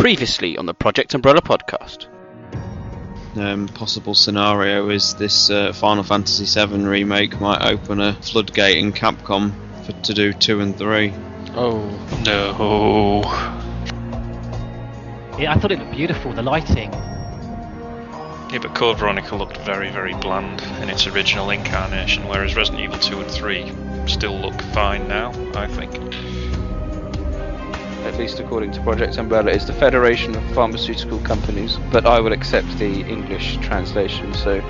Previously on the Project Umbrella podcast. Possible scenario is this Final Fantasy VII remake might open a floodgate in Capcom to do 2 and 3. Oh no. Yeah, I thought it looked beautiful, the lighting. Yeah, but Code Veronica looked very, very bland in its original incarnation, whereas Resident Evil 2 and 3 still look fine now, I think. At least according to Project Umbrella, is the Federation of Pharmaceutical Companies, but I will accept the English translation, so...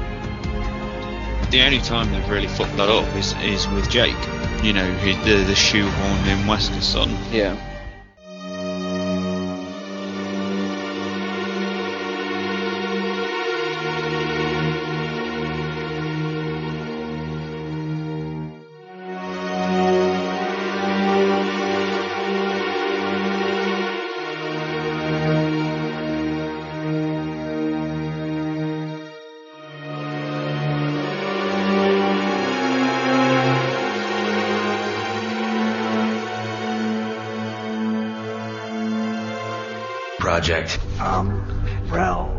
The only time they've really fucked that up is with Jake. You know, the shoehorned in Wesker's son. Yeah. Project Umbrella.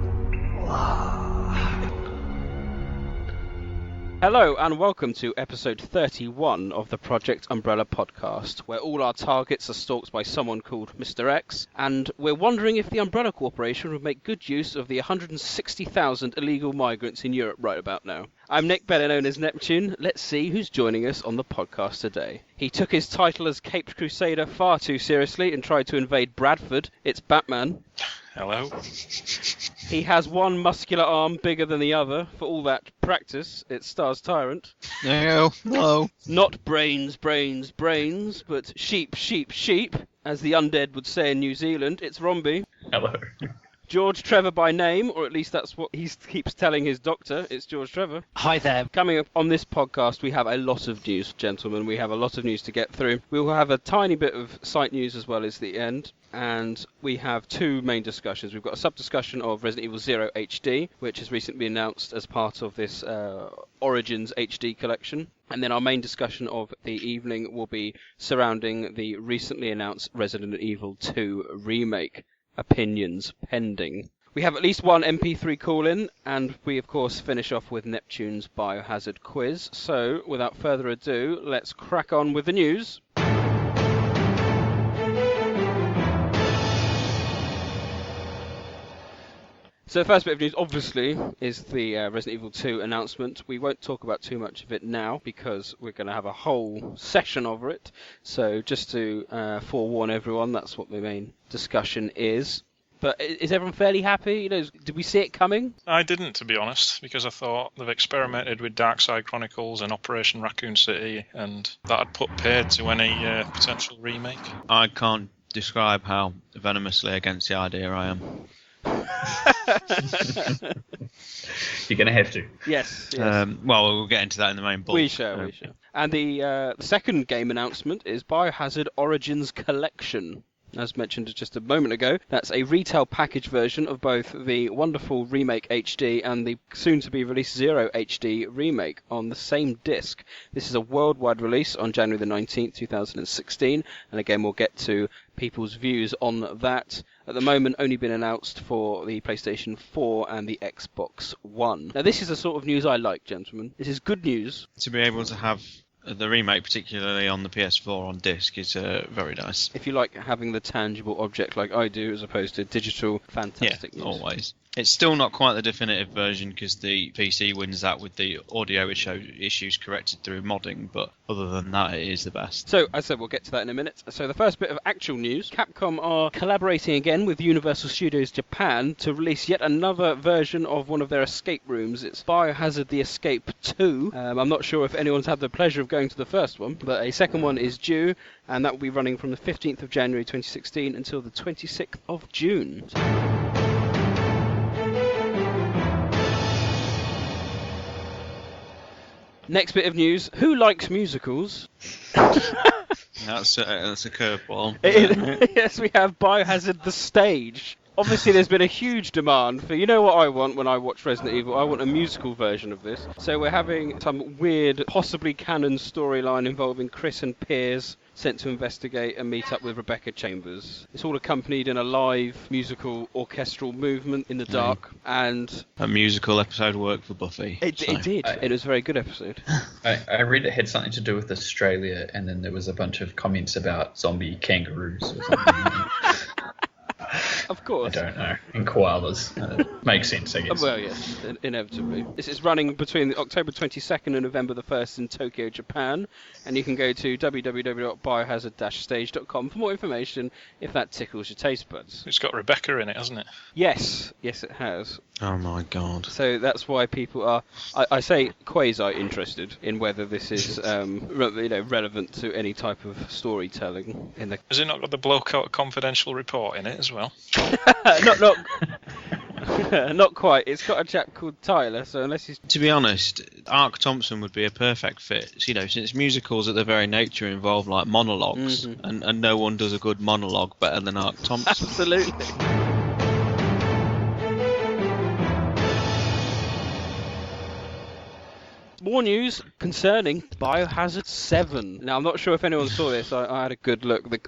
Hello and welcome to episode 31 of the Project Umbrella podcast, where all our targets are stalked by someone called Mr. X, and we're wondering if the Umbrella Corporation would make good use of the 160,000 illegal migrants in Europe right about now. I'm Nick, better known as Neptune. Let's see who's joining us on the podcast today. He took his title as Caped Crusader far too seriously and tried to invade Bradford. It's Batman. Hello. He has one muscular arm bigger than the other. For all that practice, it's Stars Tyrant. Hello. Not brains, but sheep, as the undead would say in New Zealand. It's Romby. Hello. George Trevor by name, or at least that's what he keeps telling his doctor. It's George Trevor. Hi there. Coming up on this podcast, we have a lot of news, gentlemen. We have a lot of news to get through. We will have a tiny bit of site news as well as the end. And we have two main discussions. We've got a sub-discussion of Resident Evil 0 HD, which has recently been announced as part of this Origins HD collection. And then our main discussion of the evening will be surrounding the recently announced Resident Evil 2 remake. Opinions pending. We have at least one MP3 call-in, and we of course finish off with Neptune's Biohazard quiz. So, without further ado, let's crack on with the news. So the first bit of news, obviously, is the Resident Evil 2 announcement. We won't talk about too much of it now, because we're going to have a whole session over it. So just to forewarn everyone, that's what the main discussion is. But is everyone fairly happy? You know, did we see it coming? I didn't, to be honest, because I thought they've experimented with Dark Side Chronicles and Operation Raccoon City, and that had put paid to any potential remake. I can't describe how venomously against the idea I am. You're going to have to. Yes. Well, we'll get into that in the main bulk. We shall. And the second game announcement is Biohazard Origins Collection. As mentioned just a moment ago, that's a retail package version of both the wonderful Remake HD and the soon-to-be-released Zero HD remake on the same disc. This is a worldwide release on January the 19th, 2016, and again we'll get to people's views on that. At the moment, only been announced for the PlayStation 4 and the Xbox One. Now, this is the sort of news I like, gentlemen. This is good news. To be able to have the remake, particularly on the PS4 on disc, is very nice. If you like having the tangible object like I do, as opposed to digital, fantastic news. Always. It's still not quite the definitive version because the PC wins that with the audio issues corrected through modding, but other than that, it is the best. So, as I said, we'll get to that in a minute. So the first bit of actual news, Capcom are collaborating again with Universal Studios Japan to release yet another version of one of their escape rooms. It's Biohazard The Escape 2. I'm not sure if anyone's had the pleasure of going to the first one, but a second one is due, and that will be running from the 15th of January 2016 until the 26th of June. Next bit of news. Who likes musicals? That's a curveball. Yes, we have Biohazard The Stage Obviously, there's been a huge demand for, you know what I want when I watch Resident Evil? I want a musical version of this. So we're having some weird, possibly canon storyline involving Chris and Piers sent to investigate and meet up with Rebecca Chambers. It's all accompanied in a live musical orchestral movement in the dark, and a musical episode worked for Buffy. It did. It was a very good episode. I read it had something to do with Australia, and then there was a bunch of comments about zombie kangaroos or something. Of course. I don't know. And koalas. Makes sense, I guess. Well, yes, inevitably. This is running between October 22nd and November the 1st in Tokyo, Japan. And you can go to www.biohazard-stage.com for more information if that tickles your taste buds. It's got Rebecca in it, hasn't it? Yes, it has. Oh my god. So that's why people are, I say, quasi-interested in whether this is relevant to any type of storytelling. Has it not got the Blowout Confidential report in it as well? Not quite. It's got a chap called Tyler, so unless he's... To be honest, Ark Thompson would be a perfect fit. Since musicals at their very nature involve like monologues, and no one does a good monologue better than Ark Thompson. Absolutely. More news concerning Biohazard 7. Now, I'm not sure if anyone saw this. I had a good look. The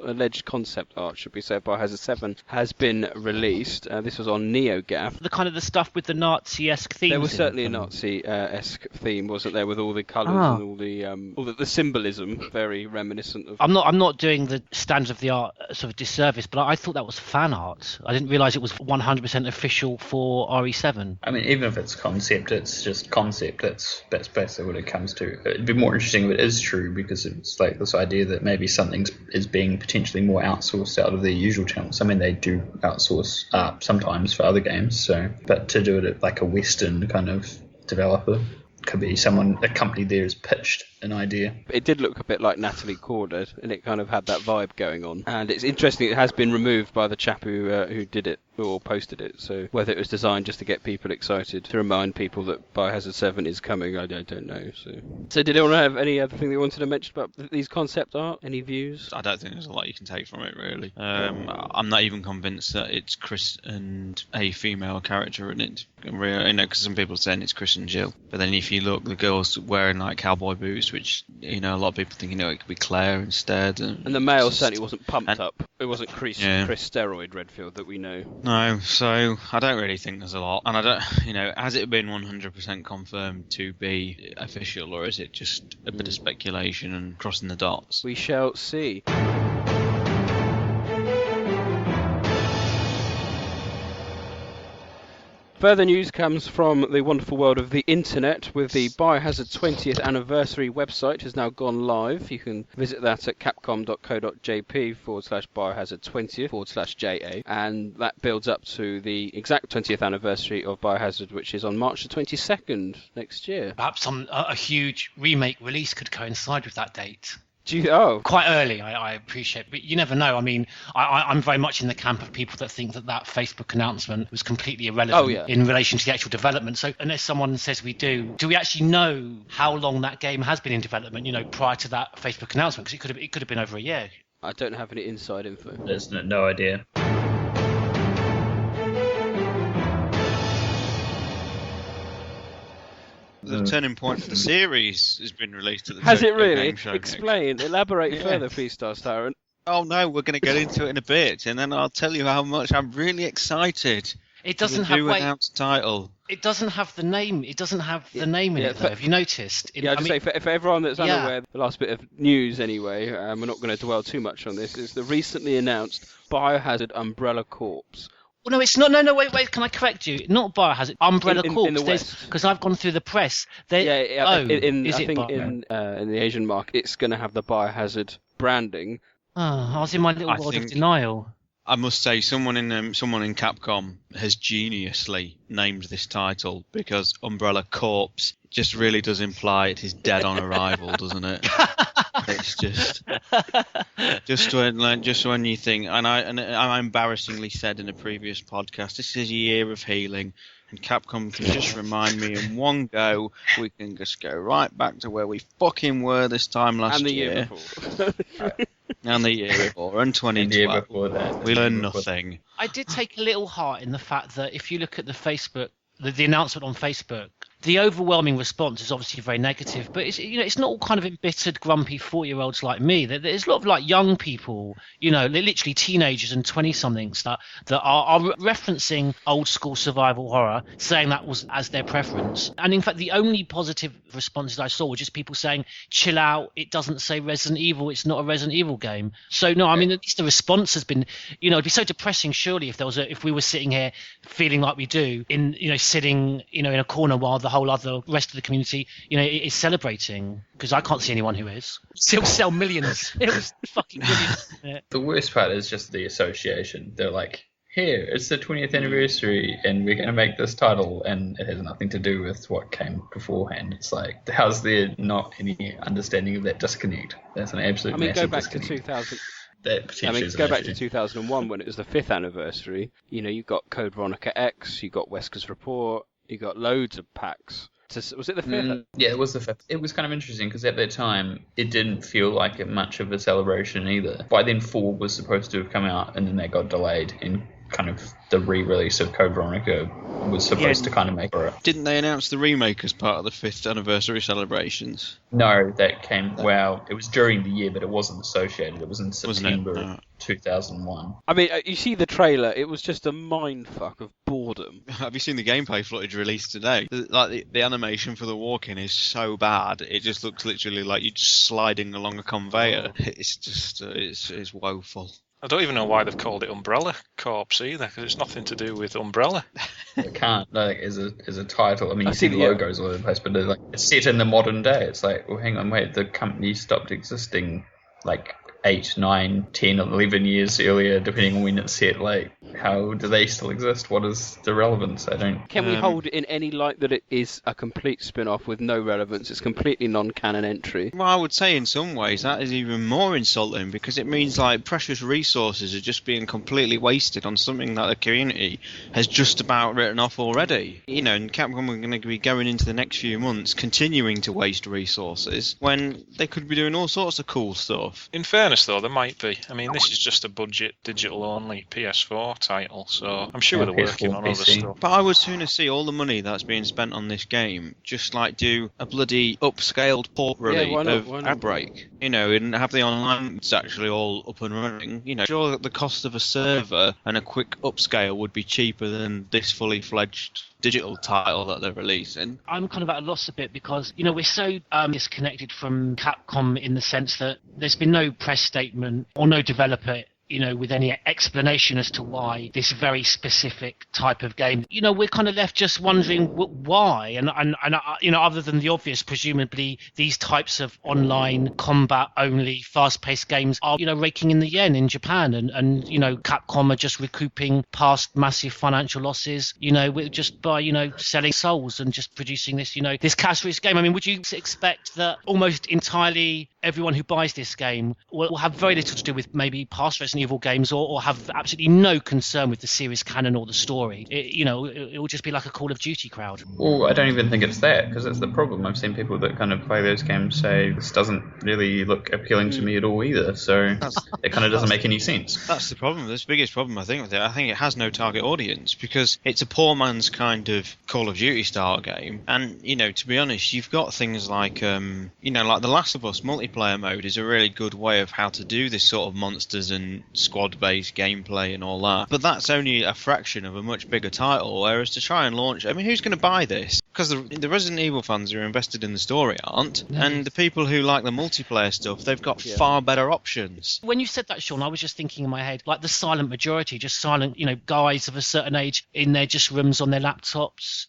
alleged concept art, should we say, of Biohazard 7 has been released. This was on NeoGAF. The stuff with the Nazi-esque themes. There was certainly a Nazi-esque theme, wasn't there, with all the colours and all the symbolism, very reminiscent of... I'm not doing the standards of the art sort of disservice, but I thought that was fan art. I didn't realise it was 100% official for RE7. I mean, even if it's concept, it's just concept. That's basically what it comes to. It'd be more interesting if it is true, because it's like this idea that maybe something is being potentially more outsourced out of their usual channels. I mean, they do outsource art sometimes for other games, but to do it at like a Western kind of developer, could be a company there has pitched an idea. It did look a bit like Natalie Corder, and it kind of had that vibe going on. And it's interesting, it has been removed by the chap who did it, or posted it. So whether it was designed just to get people excited, to remind people that Biohazard 7 is coming, I don't know. So did anyone have any other thing they wanted to mention about these concept art? Any views? I don't think there's a lot you can take from it, really. I'm not even convinced that it's Chris and a female character in it. Because some people are saying it's Chris and Jill. But then if you look, the girl's wearing like cowboy boots, which, a lot of people think, it could be Claire instead. And the male certainly wasn't pumped up. It wasn't Chris Steroid Redfield that we know. No, so I don't really think there's a lot. And I don't, has it been 100% confirmed to be official, or is it just a bit of speculation and crossing the dots? We shall see. Further news comes from the wonderful world of the internet, with the Biohazard 20th anniversary website has now gone live. You can visit that at capcom.co.jp/Biohazard20th/JA, and that builds up to the exact 20th anniversary of Biohazard, which is on March the 22nd next year. Perhaps a huge remake release could coincide with that date. Quite early, I appreciate, but you never know. I mean, I'm very much in the camp of people that think that Facebook announcement was completely irrelevant in relation to the actual development. So unless someone says we do we actually know how long that game has been in development, prior to that Facebook announcement? Because it could have been over a year. I don't have any inside info. There's no idea. The turning point for the series has been released at the Has it really? Game Show. Explain, elaborate further, please, Star Tyrant. Oh no, we're going to get into it in a bit, and then I'll tell you how much I'm really excited. It doesn't have announced title. It doesn't have the name. It doesn't have the name in it, though. Have you noticed? I'd say for everyone that's unaware, the last bit of news anyway, we're not going to dwell too much on this, is the recently announced Biohazard Umbrella Corps. Well, no, it's not. No, wait. Can I correct you? Not Biohazard. Umbrella Corps. In the West. Because I've gone through the press. In the Asian market, it's going to have the Biohazard branding. Oh, I was in my little world of denial. I must say, someone in Capcom has geniusly named this title, because Umbrella Corps just really does imply it is dead on arrival, doesn't it? It's just when you think, and I embarrassingly said in a previous podcast, this is a year of healing, and Capcom can just remind me in one go, we can just go right back to where we fucking were this time last year. And the year before. And the year before, and 2012. And the year before that. We learned nothing. I did take a little heart in the fact that if you look at the Facebook, the announcement on Facebook, the overwhelming response is obviously very negative, but it's not all kind of embittered, grumpy 40-year-olds like me. There's a lot of like young people, literally teenagers and 20-somethings that are referencing old school survival horror, saying that was as their preference. And in fact, the only positive responses I saw were just people saying, "Chill out, it doesn't say Resident Evil, it's not a Resident Evil game." So no, I mean, at least the response has been, it'd be so depressing surely if we were sitting here feeling like we do sitting in a corner while the whole other rest of the community is celebrating, because I can't see anyone who is. Still sell millions. It was fucking brilliant. Yeah. The worst part is just the association. They're like, here, it's the 20th anniversary and we're going to make this title, and it has nothing to do with what came beforehand. It's like, how's there not any understanding of that disconnect? That's an absolute massive disconnect. Go back to 2000. Go back to 2001 when it was the 5th anniversary. You got Code Veronica X, you got Wesker's Report, you got loads of packs. Was it the 5th? Yeah, it was the 5th. It was kind of interesting because at that time it didn't feel like much of a celebration either. By then 4 was supposed to have come out, and then that got delayed, and kind of the re-release of Code Veronica was supposed to kind of make it. Didn't they announce the remake as part of the 5th anniversary celebrations? No, that came, it was during the year, but it wasn't associated. It was in September 2001. I mean, you see the trailer, it was just a mindfuck of boredom. Have you seen the gameplay footage released today? Like, the animation for the walk-in is so bad, it just looks literally like you're just sliding along a conveyor. It's just, it's woeful. I don't even know why they've called it Umbrella Corps either, because it's nothing to do with Umbrella. It can't, as a title. I mean, you see the logos all over the place, but it's set in the modern day. It's like, well, hang on, wait, the company stopped existing like 8, 9, 10, 11 years earlier, depending on when it's set. Like, how do they still exist? What is the relevance? I don't... Can we hold it in any light that it is a complete spin-off with no relevance? It's completely non-canon entry. Well, I would say in some ways that is even more insulting, because it means like precious resources are just being completely wasted on something that the community has just about written off already. And Capcom are going to be going into the next few months continuing to waste resources when they could be doing all sorts of cool stuff. In fairness, though, there might be. I mean, this is just a budget, digital-only PS4 title, so I'm sure they're working on other stuff. But I would sooner see all the money that's being spent on this game just like do a bloody upscaled port release of Outbreak, and have the online actually all up and running. Sure that the cost of a server and a quick upscale would be cheaper than this fully fledged digital title that they're releasing. I'm kind of at a loss a bit because, we're so disconnected from Capcom in the sense that there's been no press statement or no developer with any explanation as to why this very specific type of game. We're kind of left just wondering why. And other than the obvious, presumably these types of online combat-only, fast-paced games are, raking in the yen in Japan. And Capcom are just recouping past massive financial losses, just by, selling souls and just producing this, this cash-rich game. I mean, would you expect that almost entirely everyone who buys this game will have very little to do with maybe past Resident Evil games or have absolutely no concern with the series canon or the story? It will just be like a Call of Duty crowd. Well, I don't even think it's that, because that's the problem. I've seen people that kind of play those games say, this doesn't really look appealing to me at all either, so it kind of doesn't make any sense. That's the problem. That's the biggest problem, I think, with it. I think it has no target audience, because it's a poor man's kind of Call of Duty style game, and, to be honest, you've got things like, like The Last of Us multiplayer mode is a really good way of how to do this sort of monsters and squad-based gameplay and all that. But that's only a fraction of a much bigger title, whereas to try and launch... I mean, who's going to buy this? Because the Resident Evil fans who are invested in the story aren't, and the people who like the multiplayer stuff, they've got far better options. When you said that, Sean, I was just thinking in my head, like the silent majority, just silent, guys of a certain age in their just rooms on their laptops,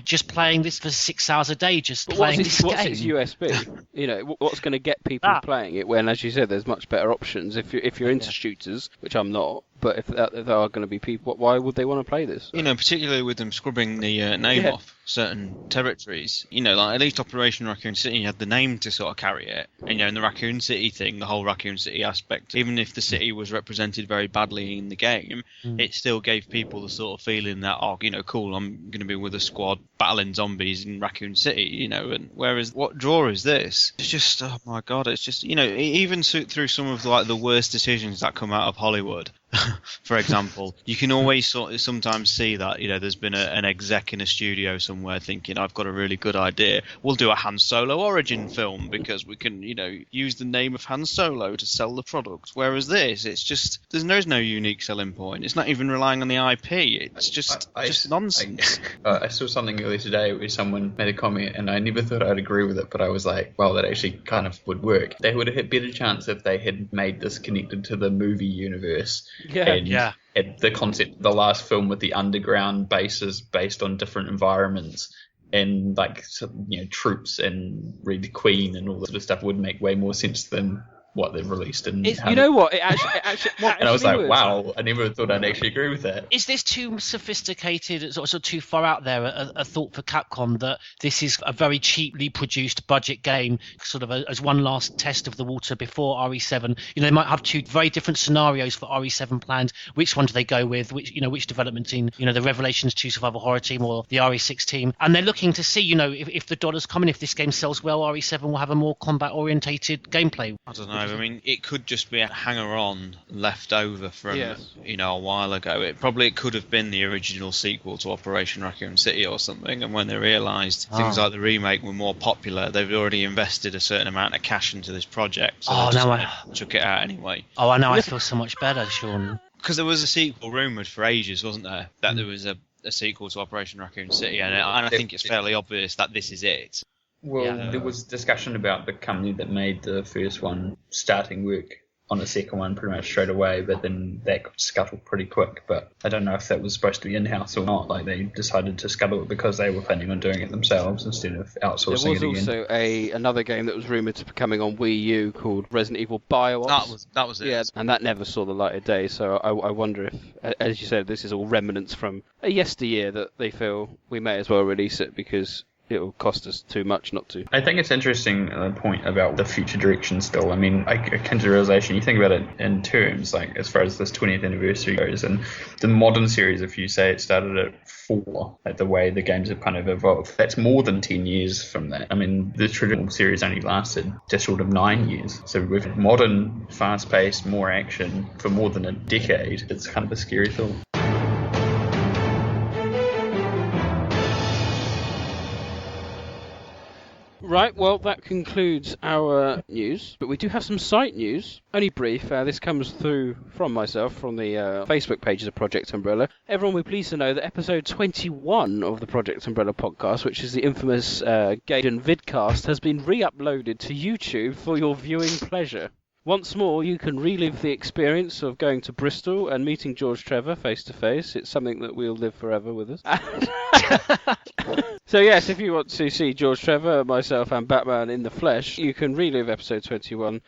just playing this for 6 hours a day, playing this game. What's its USP? What's going to get people playing it when, as you said, there's much better options? If you're into shooters, which I'm not, but if there are going to be people, why would they want to play this? Particularly with them scrubbing the name off certain territories. You know, like at least Operation Raccoon City had the name to sort of carry it. And, you know, in the Raccoon City thing, the whole Raccoon City aspect, even if the city was represented very badly in the game, it still gave people the sort of feeling that, oh, you know, cool, I'm going to be with a squad battling zombies in Raccoon City, you know. And whereas, what draw is this? It's just, oh my God, it's just, you know, even through some of like the worst decisions that come out of Hollywood, for example, you can always sort of sometimes see that, you know, there's been an exec in a studio somewhere thinking, I've got a really good idea. We'll do a Han Solo origin film because we can, you know, use the name of Han Solo to sell the product. Whereas this, it's just, there's no unique selling point. It's not even relying on the IP. It's just nonsense. I saw something earlier today where someone made a comment and I never thought I'd agree with it, but I was like, well, that actually kind of would work. They would have had better chance if they had made this connected to the movie universe. Yeah. And the concept, the last film with the underground bases based on different environments and like, you know, troops and Red Queen and all that sort of stuff would make way more sense than what they've released. And you know what? It actually and I was like, wow, I never thought I'd actually agree with that. Is this too sophisticated, sort of too far out there, a thought for Capcom that this is a very cheaply produced budget game, sort of as one last test of the water before RE7? You know, they might have two very different scenarios for RE7 planned. Which one do they go with? Which development team? You know, the Revelations 2 Survival Horror team or the RE6 team? And they're looking to see, you know, if the dollars come in, if this game sells well, RE7 will have a more combat-orientated gameplay. I don't know. I mean, it could just be a hanger-on left over from, you know, a while ago. It could have been the original sequel to Operation Raccoon City or something, and when they realised things like the remake were more popular, they've already invested a certain amount of cash into this project, so they took it out anyway. Oh, I know, I feel so much better, Sean. Because there was a sequel rumoured for ages, wasn't there? That there was a sequel to Operation Raccoon City, and I think it's fairly obvious that this is it. Well, there was discussion about the company that made the first one starting work on the second one pretty much straight away, but then that got scuttled pretty quick. But I don't know if that was supposed to be in-house or not. Like, they decided to scuttle it because they were planning on doing it themselves instead of outsourcing it again. There was also another game that was rumoured to be coming on Wii U called Resident Evil BioOps. That was it. Yeah, and that never saw the light of day, so I wonder if, as you said, this is all remnants from a yesteryear that they feel we may as well release it because it'll cost us too much not to. I think it's interesting point about the future direction still. I mean, I came to the realization, you think about it in terms, like as far as this 20th anniversary goes, and the modern series, if you say it started at 4, like the way the games have kind of evolved, that's more than 10 years from that. I mean, the traditional series only lasted just short of 9 years. So with modern, fast-paced, more action for more than a decade, it's kind of a scary thought. Right, well, that concludes our news, but we do have some site news. Only brief. This comes through from myself, from the Facebook pages of Project Umbrella. Everyone will be pleased to know that episode 21 of the Project Umbrella podcast, which is the infamous Gaiden vidcast, has been re-uploaded to YouTube for your viewing pleasure. Once more, you can relive the experience of going to Bristol and meeting George Trevor face to face. It's something that will live forever with us. So yes, if you want to see George Trevor, myself and Batman in the flesh, you can relive episode 21,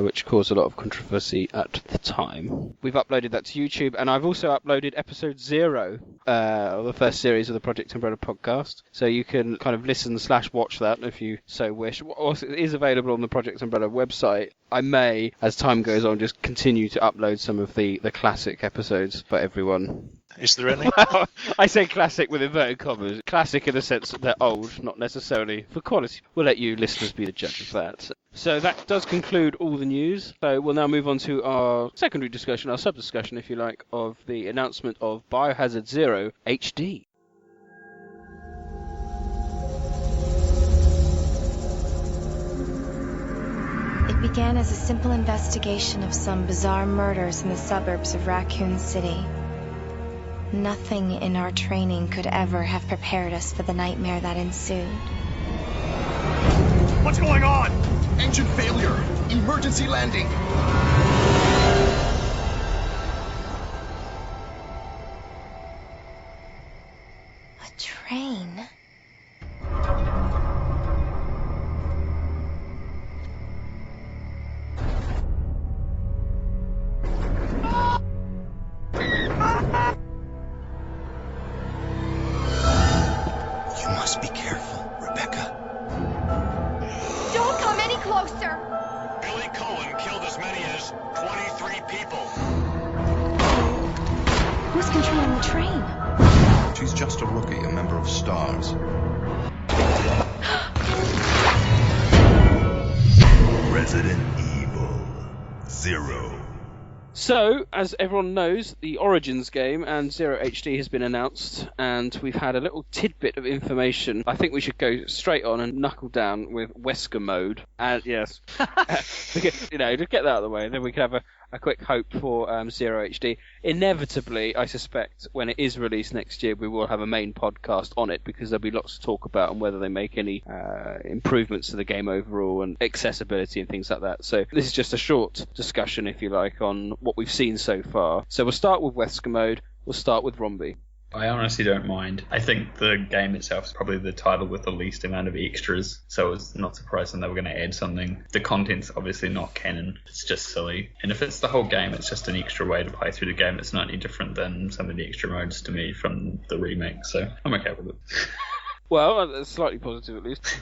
which caused a lot of controversy at the time. We've uploaded that to YouTube, and I've also uploaded episode 0 of the first series of the Project Umbrella podcast, so you can kind of listen/watch that if you so wish. Also, it is available on the Project Umbrella website. I may, as time goes on, just continue to upload some of the classic episodes for everyone. Is there any? Well, I say classic with inverted commas. Classic in the sense that they're old, not necessarily for quality. We'll let you listeners be the judge of that. So that does conclude all the news. So we'll now move on to our secondary discussion, our sub-discussion, if you like, of the announcement of Biohazard Zero HD. It began as a simple investigation of some bizarre murders in the suburbs of Raccoon City. Nothing in our training could ever have prepared us for the nightmare that ensued. What's going on? Engine failure. Emergency landing. A train? You Who's controlling the train? She's just a rookie, a member of STARS. Resident Evil 0. So, as everyone knows, the Origins game and Zero HD has been announced, and we've had a little tidbit of information. I think we should go straight on and knuckle down with Wesker mode. And yes, to get that out of the way, then we can have a quick hope for Zero HD. Inevitably, I suspect, when it is released next year, we will have a main podcast on it, because there'll be lots to talk about on whether they make any improvements to the game overall and accessibility and things like that. So this is just a short discussion, if you like, on what we've seen so far. So we'll start with Wesker mode. We'll start with Romby. I honestly don't mind. I think the game itself is probably the title with the least amount of extras, so it's not surprising they were going to add something. The content's obviously not canon. It's just silly. And if it's the whole game, it's just an extra way to play through the game. It's not any different than some of the extra modes to me from the remake, so I'm okay with it. Well, slightly positive at least.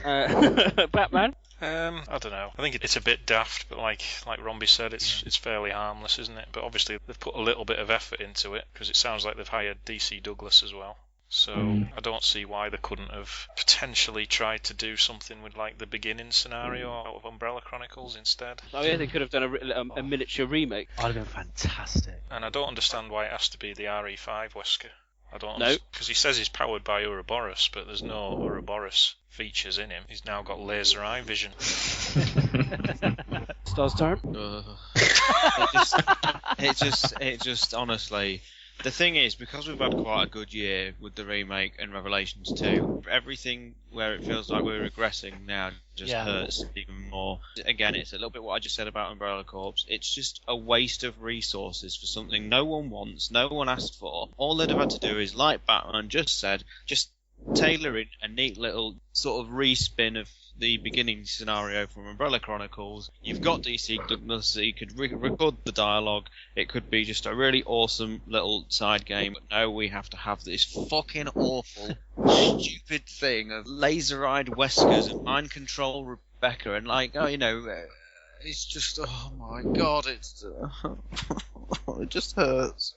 Batman? I don't know. I think it's a bit daft, but like Romby said, it's fairly harmless, isn't it? But obviously they've put a little bit of effort into it, because it sounds like they've hired DC Douglas as well. So I don't see why they couldn't have potentially tried to do something with like the beginning scenario out of Umbrella Chronicles instead. Oh yeah, they could have done a miniature remake. That'd have been fantastic. And I don't understand why it has to be the RE5 Wesker. I don't know. Because he says he's powered by Ouroboros, but there's no Ouroboros features in him. He's now got laser eye vision. Star's turn. It just honestly, the thing is, because we've had quite a good year with the remake and Revelations 2, everything where it feels like we're regressing now just hurts even more. Again, it's a little bit what I just said about Umbrella Corps. It's just a waste of resources for something no one wants, no one asked for. All they'd have had to do is, like Batman just said, just tailor in a neat little sort of respin of the beginning scenario from Umbrella Chronicles. You've got DC Douglas, so you could record the dialogue. It could be just a really awesome little side game. But no, we have to have this fucking awful, stupid thing of laser-eyed Weskers and mind control Rebecca, and it's just, oh my god, it just hurts.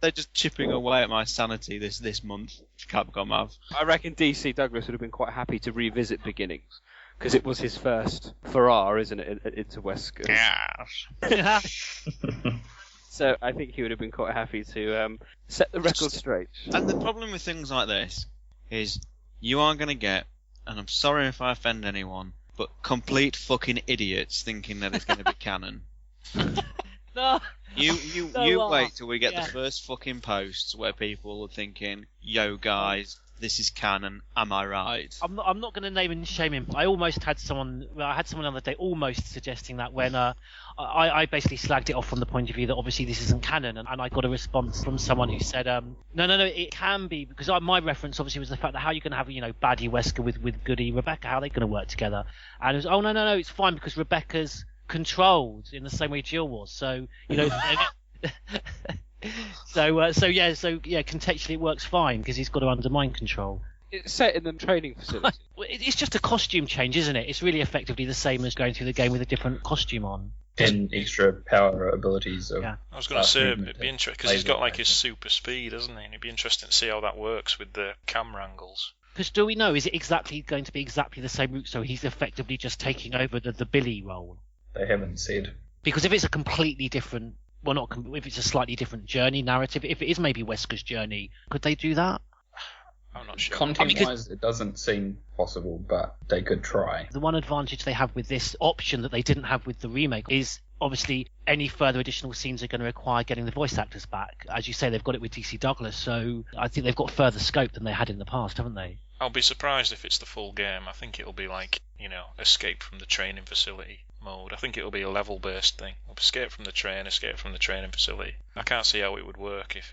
They're just chipping away at my sanity this month, Capcom have. I reckon DC Douglas would have been quite happy to revisit Beginnings, because it was his first hurrah, isn't it, into Wesker? Yes. So I think he would have been quite happy to set the record straight. And the problem with things like this is you are going to get, and I'm sorry if I offend anyone, but complete fucking idiots thinking that it's going to be canon. No. You wait till we get the first fucking posts where people are thinking, "Yo guys, this is canon. Am I right?" I'm not going to name and shame him. But I almost had someone. I had someone the other day almost suggesting that when I basically slagged it off from the point of view that obviously this isn't canon, and I got a response from someone who said, no, it can be, because my reference obviously was the fact that how are you going to have baddie Wesker with goody Rebecca? How are they going to work together? And it was, oh no, it's fine because Rebecca's controlled in the same way Jill was. So contextually it works fine because he's got to under mind control. It's set in the training facility. It's just a costume change, isn't it? It's really effectively the same as going through the game with a different costume on. And extra power abilities. I was going to say it'd be interesting because he's got like his super speed, hasn't he? And it'd be interesting to see how that works with the camera angles. Because do we know, is it going to be exactly the same route? So he's effectively just taking over the Billy role. They haven't said. Because if it's a completely different, if it's a slightly different journey narrative, if it is maybe Wesker's journey, could they do that? I'm not sure. Content-wise, it doesn't seem possible, but they could try. The one advantage they have with this option that they didn't have with the remake is obviously any further additional scenes are going to require getting the voice actors back. As you say, they've got it with DC Douglas, so I think they've got further scope than they had in the past, haven't they? I'll be surprised if it's the full game. I think it'll be like, escape from the training facility mode. I think it'll be a level-based thing. Escape from the training facility. I can't see how it would work if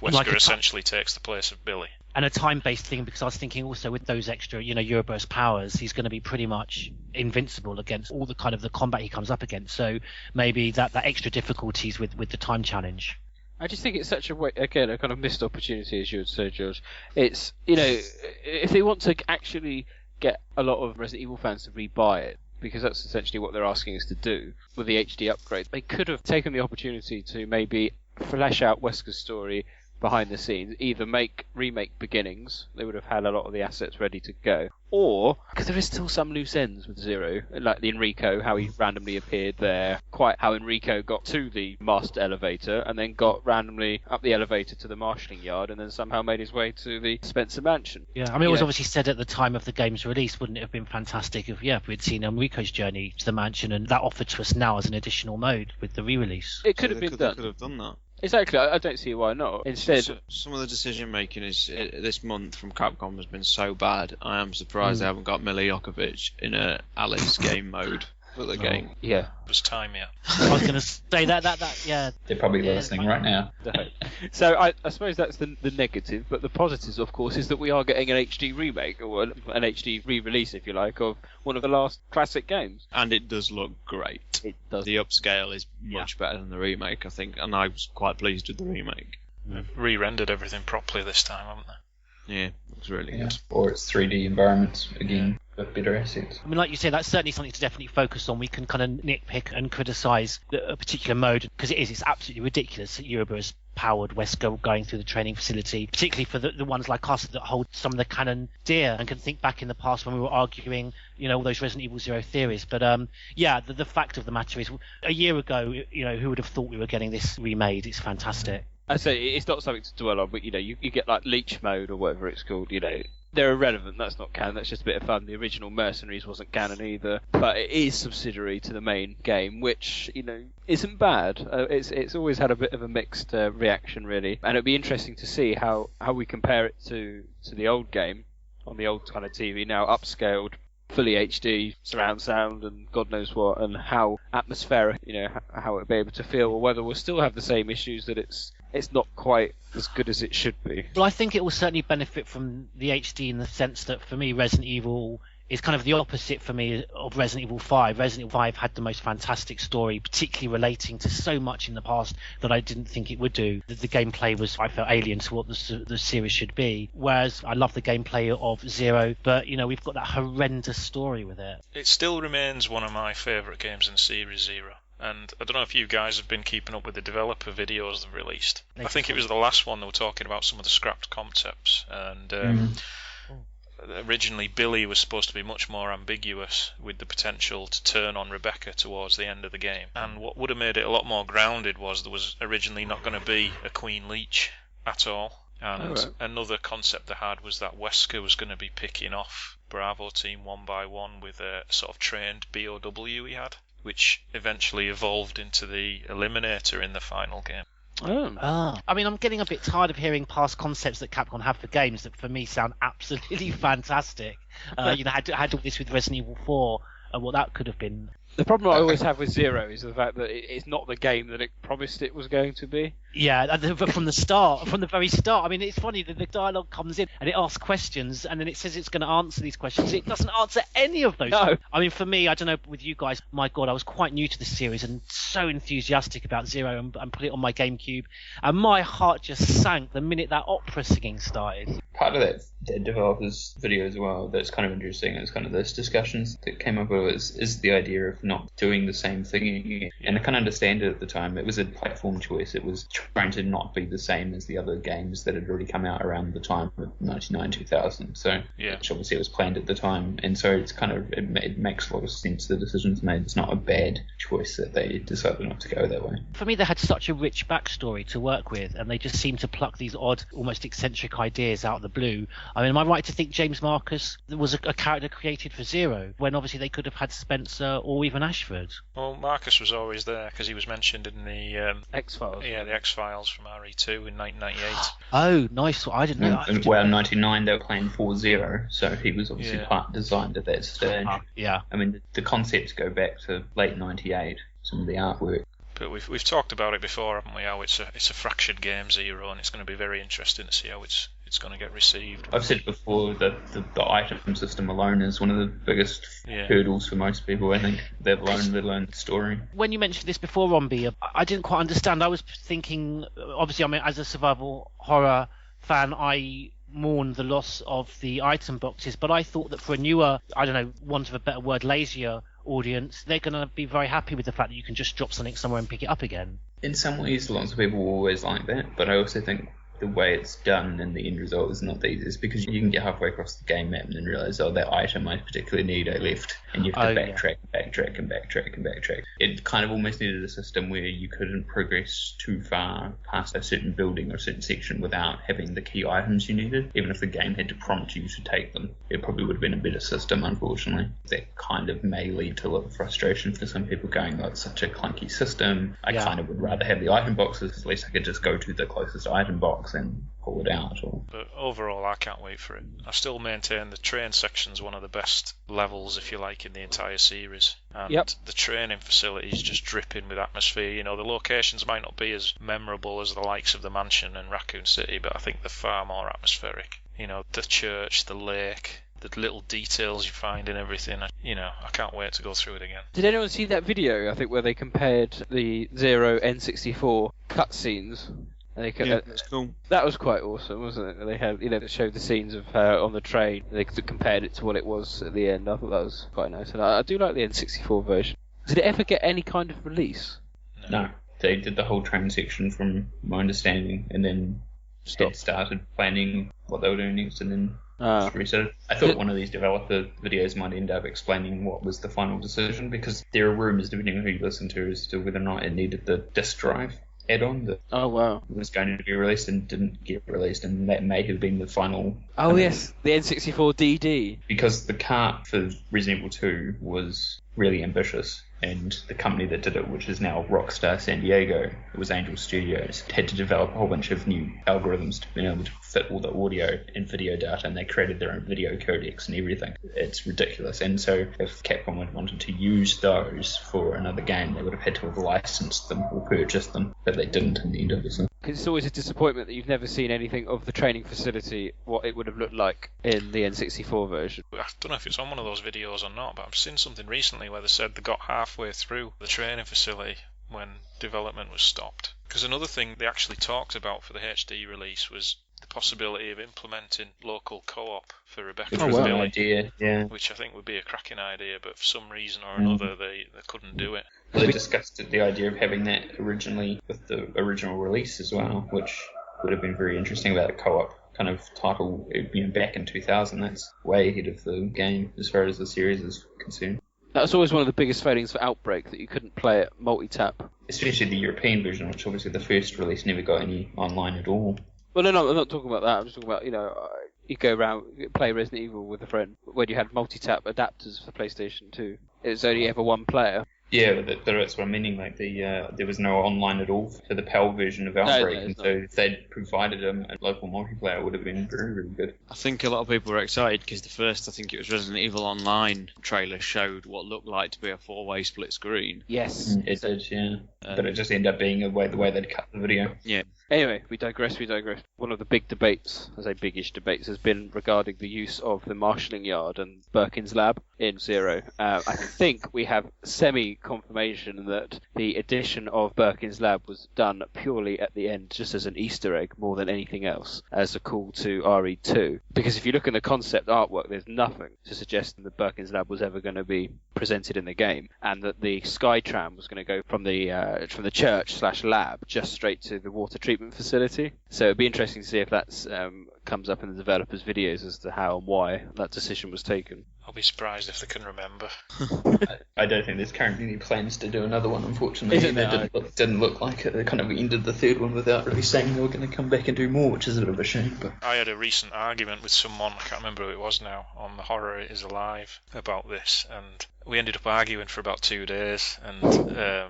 Wesker essentially takes the place of Billy. And a time-based thing, because I was thinking also with those extra, Ouroboros powers, he's going to be pretty much invincible against all the kind of the combat he comes up against. So maybe that extra difficulties with the time challenge. I just think it's such a kind of missed opportunity, as you would say, George. It's, if they want to actually get a lot of Resident Evil fans to rebuy it, because that's essentially what they're asking us to do with the HD upgrade, they could have taken the opportunity to maybe flesh out Wesker's story behind the scenes, either make Remake Beginnings, they would have had a lot of the assets ready to go, or, because there is still some loose ends with Zero, like the Enrico, how he randomly appeared there, quite how Enrico got to the master elevator, and then got randomly up the elevator to the marshalling yard, and then somehow made his way to the Spencer mansion. Yeah, I mean, it was obviously said at the time of the game's release, wouldn't it have been fantastic if we'd seen Enrico's journey to the mansion, and that offered to us now as an additional mode with the re-release. It could have been done. Could have done that. Exactly, I don't see why not. Instead, some of the decision making this month from Capcom has been so bad. I am surprised they haven't got Mila Jokovic in a Alice game mode for the game. Yeah, it was time, yeah. I was going to say that, yeah. They're probably listening right now. So I suppose that's the negative, but the positives, of course, is that we are getting an HD remake, or an HD re-release, if you like, of one of the last classic games. And it does look great. It does. The upscale is much better than the remake, I think, and I was quite pleased with the remake. They've re-rendered everything properly this time, haven't they? Yeah, looks really good. Or it's 3D environments, again, with better assets. I mean, like you say, that's certainly something to definitely focus on. We can kind of nitpick and criticise a particular mode, because it's absolutely ridiculous that Uruba's powered Wesker going through the training facility, particularly for the ones like us that hold some of the canon dear and can think back in the past when we were arguing, all those Resident Evil Zero theories. But the fact of the matter is, a year ago, who would have thought we were getting this remade? It's fantastic. I say it's not something to dwell on, but you get like Leech mode or whatever it's called. They're irrelevant. That's not canon. That's just a bit of fun. The original Mercenaries wasn't canon either, but it is subsidiary to the main game, which isn't bad. It's always had a bit of a mixed reaction, really, and it'd be interesting to see how we compare it to the old game on the old kind of TV, now upscaled, fully HD, surround sound, and God knows what, and how atmospheric, how it'll be able to feel, or whether we'll still have the same issues that it's not quite as good as it should be. Well, I think it will certainly benefit from the HD in the sense that, for me, Resident Evil is kind of the opposite for me of Resident Evil 5. Resident Evil 5 had the most fantastic story, particularly relating to so much in the past that I didn't think it would do. The gameplay was, I felt, alien to what the series should be. Whereas I love the gameplay of Zero, but, we've got that horrendous story with it. It still remains one of my favourite games in Series Zero. And I don't know if you guys have been keeping up with the developer videos they've released. I think it was the last one they were talking about some of the scrapped concepts. And originally Billy was supposed to be much more ambiguous, with the potential to turn on Rebecca towards the end of the game. And what would have made it a lot more grounded was there was originally not going to be a Queen Leech at all. And another concept they had was that Wesker was going to be picking off Bravo team one by one with a sort of trained BOW he had, which eventually evolved into the Eliminator in the final game. I mean, I'm getting a bit tired of hearing past concepts that Capcom have for games that, for me, sound absolutely fantastic. Had all this with Resident Evil 4 and what that could have been. The problem I always have with Zero is the fact that it's not the game that it promised it was going to be. Yeah, from the very start. I mean, it's funny that the dialogue comes in and it asks questions, and then it says it's going to answer these questions. It doesn't answer any of those. No. I mean, for me, I don't know with you guys, my God, I was quite new to the series and so enthusiastic about Zero and put it on my GameCube, and my heart just sank the minute that opera singing started. Part of that developer's video as well that's kind of interesting is kind of those discussions that came up with is the idea of not doing the same thing again. And I can understand it at the time. It was a platform choice. It was trying to not be the same as the other games that had already come out around the time of 99, 2000. So, which obviously it was planned at the time. And so it's kind of, it makes a lot of sense, the decisions made. It's not a bad choice that they decided not to go that way. For me, they had such a rich backstory to work with, and they just seemed to pluck these odd, almost eccentric ideas out of the blue. I mean, am I right to think James Marcus was a character created for Zero, when obviously they could have had Spencer or even Ashford? Well, Marcus was always there because he was mentioned in the X-Files. Yeah, the X-Files from RE2 in 1998. Oh, nice. I didn't know. Well, in 99 they were playing for Zero, so he was obviously part designed at that stage. Yeah. I mean, the concepts go back to late 98, some of the artwork. But we've talked about it before, haven't we? How it's a fractured game, Zero, and it's going to be very interesting to see how it's going to get received. I've said before that the item system alone is one of the biggest hurdles for most people, I think, let alone the story. When you mentioned this before, Romby, I didn't quite understand. I was thinking, obviously, I mean, as a survival horror fan, I mourn the loss of the item boxes, but I thought that for a newer, I don't know, want of a better word, lazier audience, they're going to be very happy with the fact that you can just drop something somewhere and pick it up again. In some ways, lots of people will always like that, but I also think the way it's done and the end result is not the easiest, because you can get halfway across the game map and then realise, oh, that item I particularly need, I left, and you have to backtrack. It kind of almost needed a system where you couldn't progress too far past a certain building or a certain section without having the key items you needed. Even if the game had to prompt you to take them, it probably would have been a better system, unfortunately. That kind of may lead to a lot of frustration for some people going, oh, it's such a clunky system. I kind of would rather have the item boxes, at least I could just go to the closest item box and pull it out. But overall, I can't wait for it. I still maintain the train section's one of the best levels, if you like, in the entire series. And the training facility is just dripping with atmosphere. You know, the locations might not be as memorable as the likes of the mansion and Raccoon City, but I think they're far more atmospheric. You know, the church, the lake, the little details you find in everything. You know, I can't wait to go through it again. Did anyone see that video, I think, where they compared the Zero N64 cutscenes? That's cool. That was quite awesome, wasn't it? They had, they showed the scenes of her on the train. They compared it to what it was at the end. I thought that was quite nice, and I do like the N64 version. Did it ever get any kind of release? No, they did the whole train section, from my understanding, and then started planning what they were doing next, and then just restarted. I thought one of these developer videos might end up explaining what was the final decision, because there are rumours, depending on who you listen to, as to whether or not it needed the disk drive add-on that was going to be released and didn't get released, and that may have been the final. Oh yes, the N64 DD. Because the cart for Resident Evil 2 was really ambitious, and the company that did it, which is now Rockstar San Diego, it was Angel Studios, had to develop a whole bunch of new algorithms to be able to fit all the audio and video data, and they created their own video codecs and everything. It's ridiculous. And so if Capcom had wanted to use those for another game, they would have had to have licensed them or purchased them, but they didn't in the end, obviously. Because it's always a disappointment that you've never seen anything of the training facility, what it would have looked like in the N64 version. I don't know if it's on one of those videos or not, but I've seen something recently where they said they got halfway through the training facility when development was stopped. Because another thing they actually talked about for the HD release was the possibility of implementing local co-op for Rebecca and Billy, idea, yeah. Which I think would be a cracking idea, but for some reason or another they couldn't do it. Well, they discussed the idea of having that originally with the original release as well, which would have been very interesting about a co-op kind of title, back in 2000. That's way ahead of the game as far as the series is concerned. That was always one of the biggest failings for Outbreak, that you couldn't play it multi-tap. Especially the European version, which obviously the first release never got any online at all. Well, no, I'm not talking about that. I'm just talking about, you go around, play Resident Evil with a friend, when you had multi-tap adapters for PlayStation 2. It was only ever one player. Yeah, but that's what I'm meaning. Like there was no online at all for the PAL version of Outbreak, and so if they'd provided a local multiplayer, it would have been very, very good. I think a lot of people were excited because the first, I think it was Resident Evil Online trailer, showed what looked like to be a 4-way split screen. Yes, it did, yeah. But it just ended up being the way they'd cut the video. Yeah. Anyway, we digress. One of the big debates, I say biggish debates, has been regarding the use of the marshalling yard and Birkin's lab in Zero. I think we have semi-confirmation that the addition of Birkin's lab was done purely at the end, just as an Easter egg more than anything else, as a call to RE2. Because if you look at the concept artwork, there's nothing to suggest that Birkin's lab was ever going to be presented in the game, and that the Skytram was going to go from the church/lab just straight to the water treatment facility. So it'd be interesting to see if that comes up in the developers' videos as to how and why that decision was taken. I'll be surprised if they can remember. I don't think there's currently any plans to do another one, unfortunately. It didn't look like it. They kind of ended the third one without really saying they were going to come back and do more, which is a bit of a shame. But I had a recent argument with someone, I can't remember who it was now, on the Horror Is Alive about this, and we ended up arguing for about 2 days, and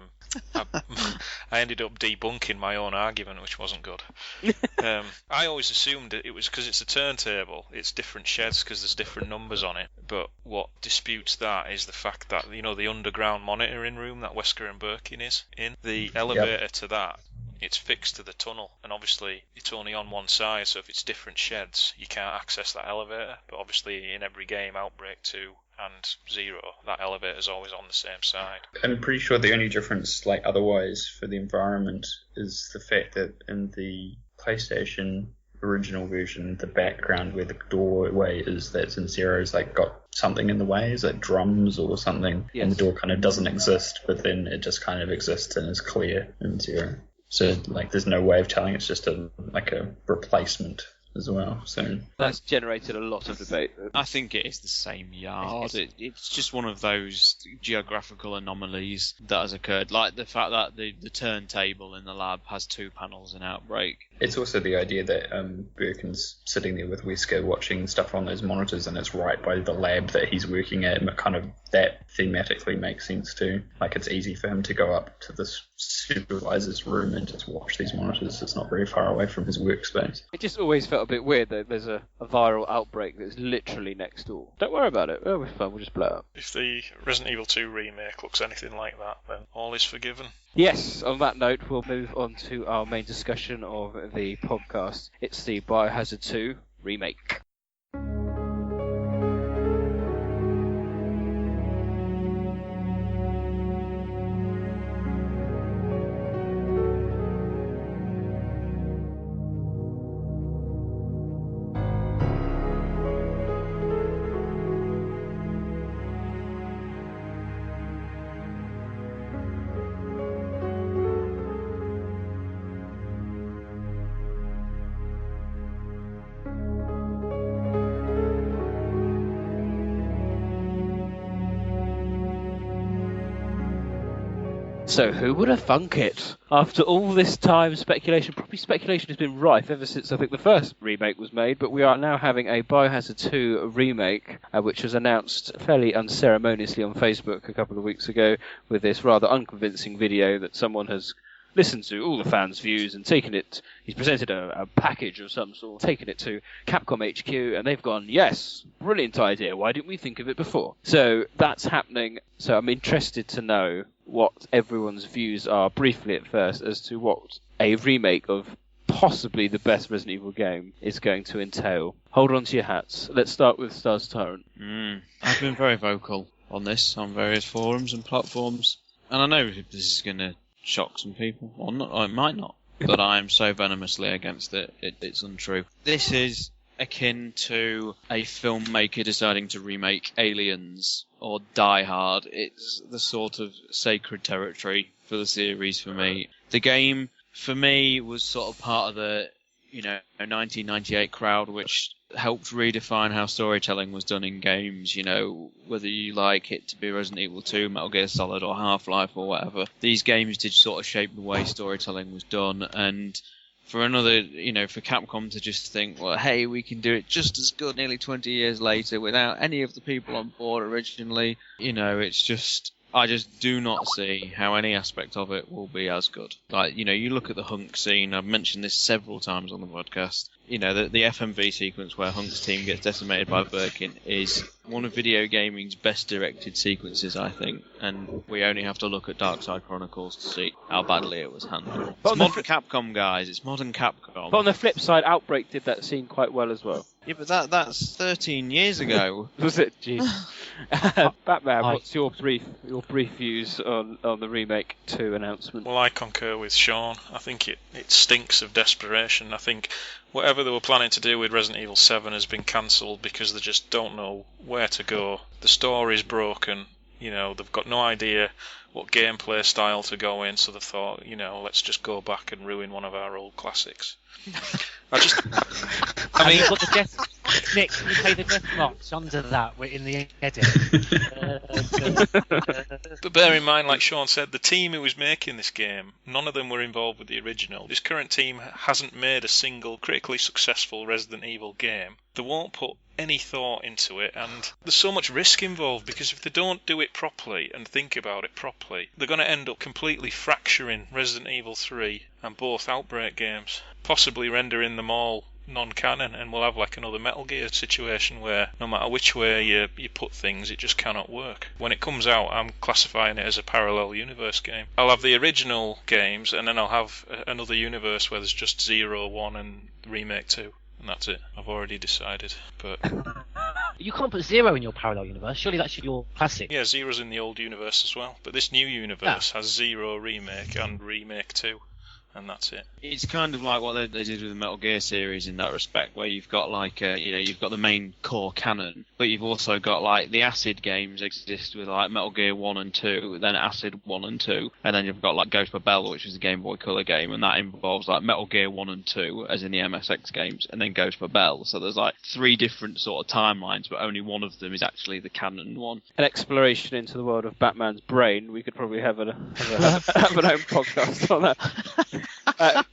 I ended up debunking my own argument, which wasn't good. I always assumed it was because it's a turntable, it's different sheds because there's different numbers on it. But what disputes that is the fact that, the underground monitoring room that Wesker and Birkin is in, the elevator to that, it's fixed to the tunnel, and obviously it's only on one side, so if it's different sheds, you can't access that elevator. But obviously in every game, Outbreak 2 and Zero, that elevator is always on the same side. I'm pretty sure the only difference, otherwise, for the environment is the fact that in the PlayStation original version, the background where the doorway is that's in Zero's like got something in the way. Is it drums or something? Yes. And the door kind of doesn't exist, but then it just kind of exists and is clear in Zero. So like there's no way of telling. It's just a replacement as well. So that's generated a lot of debate. I think it is the same yard. It's just one of those geographical anomalies that has occurred, like the fact that the turntable in the lab has 2 panels in Outbreak. It's also the idea that Birkin's sitting there with Wesker watching stuff on those monitors, and it's right by the lab that he's working at, and kind of that thematically makes sense too. Like it's easy for him to go up to this supervisor's room and just watch these monitors. It's not very far away from his workspace. It just always felt a bit weird that there's a viral outbreak that's literally next door. Don't worry about it. It'll be fun. We'll just blow it up. If the Resident Evil 2 remake looks anything like that, then all is forgiven. Yes, on that note, we'll move on to our main discussion of the podcast. It's the Biohazard 2 remake. So who would have thunk it? After all this time, speculation has been rife ever since I think the first remake was made, but we are now having a Biohazard 2 remake, which was announced fairly unceremoniously on Facebook a couple of weeks ago with this rather unconvincing video that someone has listened to all the fans' views and taken it. He's presented a package of some sort, taken it to Capcom HQ, and they've gone, yes, brilliant idea, why didn't we think of it before? So that's happening, so I'm interested to know what everyone's views are briefly at first as to what a remake of possibly the best Resident Evil game is going to entail. Hold on to your hats. Let's start with Stars Tyrant. I've been very vocal on this on various forums and platforms, and I know this is going to shock some people, or not, or it might not, but I am so venomously against it, it's untrue. This is akin to a filmmaker deciding to remake Aliens or Die Hard. It's the sort of sacred territory for the series for me. The game, for me, was sort of part of the 1998 crowd, which helped redefine how storytelling was done in games. Whether you like it to be Resident Evil 2, Metal Gear Solid, or Half-Life, or whatever, these games did sort of shape the way storytelling was done. And for for Capcom to just think, well, hey, we can do it just as good nearly 20 years later without any of the people on board originally, it's just, I just do not see how any aspect of it will be as good. Like, you look at the Hunk scene, I've mentioned this several times on the podcast, the FMV sequence where Hunk's team gets decimated by Birkin is one of video gaming's best directed sequences, I think, and we only have to look at Darkside Chronicles to see how badly it was handled. It's modern Capcom, guys, it's modern Capcom. But on the flip side, Outbreak did that scene quite well as well. Yeah, but that's 13 years ago. Was it? Jeez. Batman, what's your brief views on the Remake 2 announcement? Well, I concur with Sean. I think it stinks of desperation. I think whatever they were planning to do with Resident Evil 7 has been cancelled because they just don't know where to go. The story's broken. They've got no idea what gameplay style to go in, so they thought, let's just go back and ruin one of our old classics. I mean, you've got the death. Nick, can you play the death marks under that? We're in the edit. But bear in mind, like Sean said, the team who was making this game, none of them were involved with the original. This current team hasn't made a single critically successful Resident Evil game. They won't put any thought into it, and there's so much risk involved because if they don't do it properly and think about it properly, they're going to end up completely fracturing Resident Evil 3 and both Outbreak games, possibly rendering them all non-canon, and we'll have like another Metal Gear situation where no matter which way you put things, it just cannot work. When it comes out, I'm classifying it as a parallel universe game. I'll have the original games, and then I'll have another universe where there's just 0, 1 and Remake 2. And that's it. I've already decided. But you can't put 0 in your parallel universe. Surely that's your classic. Yeah, 0's in the old universe as well. But this new universe has 0 Remake and Remake 2. and that's it. It's kind of like what they did with the Metal Gear series in that respect, where you've got like you've got the main core canon, but you've also got like the Acid games exist with like Metal Gear 1 and 2, then Acid 1 and 2, and then you've got like Ghost Babel, which is a Game Boy Color game, and that involves like Metal Gear 1 and 2, as in the MSX games, and then Ghost Babel. So there's like 3 different sort of timelines, but only one of them is actually the canon one. An exploration into the world of Batman's brain. We could probably have an own podcast on that.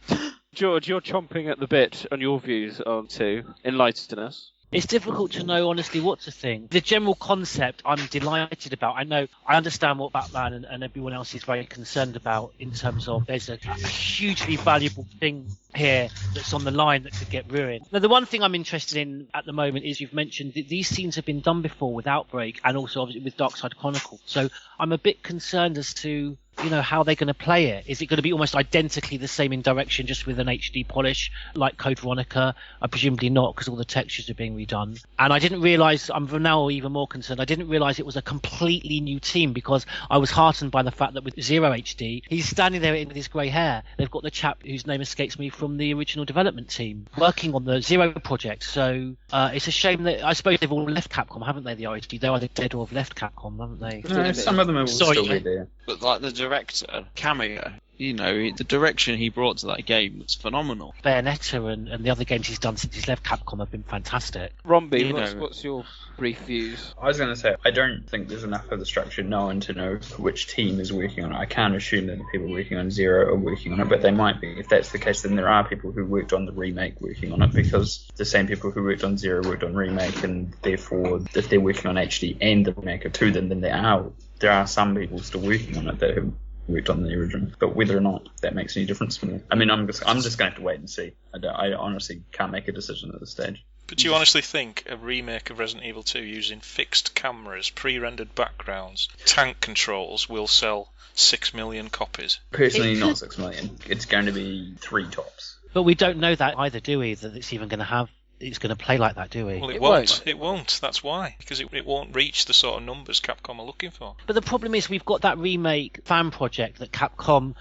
George, you're chomping at the bit on your views on 2. Enlighten us. It's difficult to know, honestly, what to think. The general concept I'm delighted about. I understand what Batman and everyone else is very concerned about in terms of there's a hugely valuable thing here that's on the line that could get ruined. Now, the one thing I'm interested in at the moment is you've mentioned that these scenes have been done before with Outbreak and also obviously with Darkside Chronicles. So I'm a bit concerned as to how they're going to play it. Is it going to be almost identically the same in direction, just with an HD polish like Code Veronica? Presumably not, because all the textures are being redone. And I didn't realise, I'm now even more concerned, I didn't realise it was a completely new team, because I was heartened by the fact that with Zero HD, he's standing there with his grey hair. They've got the chap whose name escapes me from the original development team, working on the Zero project. So it's a shame that, I suppose they've all left Capcom, haven't they, the RHD? They're either dead or have left Capcom, haven't they? No, some of them will still be there. But like the director, Cameo, the direction he brought to that game was phenomenal. Bayonetta and the other games he's done since he's left Capcom have been fantastic. Romby, what's your brief views? I was going to say, I don't think there's enough of the structure known to know which team is working on it. I can't assume that the people working on Zero are working on it, but they might be. If that's the case, then there are people who worked on the Remake working on it, because the same people who worked on Zero worked on Remake, and therefore, if they're working on HD and the Remake of 2, then there are some people still working on it that have worked on the original. But whether or not that makes any difference to me, I mean, I'm just going to have to wait and see. I honestly can't make a decision at this stage. But do you honestly think a remake of Resident Evil 2 using fixed cameras, pre-rendered backgrounds, tank controls will sell 6 million copies? Personally, not 6 million. It's going to be 3 tops. But we don't know that either, do we? That it's even going to have... It's going to play like that, do we? Well, it won't. It won't. That's why. Because it won't reach the sort of numbers Capcom are looking for. But the problem is we've got that remake fan project that Capcom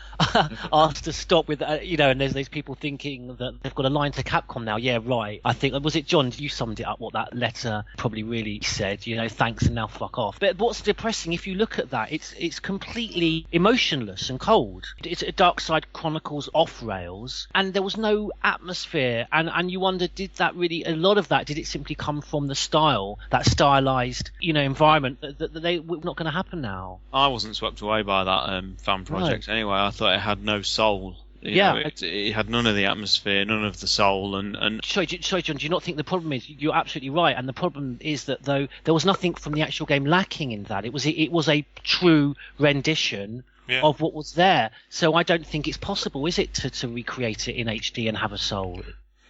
asked to stop with, and there's those people thinking that they've got a line to Capcom now. Yeah, right. I think, was it John, you summed it up what that letter probably really said, thanks and now fuck off. But what's depressing, if you look at that, it's completely emotionless and cold. It's a Darkside Chronicles off rails, and there was no atmosphere, and you wonder, did that really, a lot of that, did it simply come from the style, that stylized, environment that they were not going to happen now? I wasn't swept away by that fan project anyway. I thought it had no soul. It had none of the atmosphere, none of the soul, and Sorry, John, do you not think the problem is, you're absolutely right, and the problem is that though there was nothing from the actual game lacking in that, it was a true rendition of what was there. So I don't think it's possible, is it, to recreate it in HD and have a soul?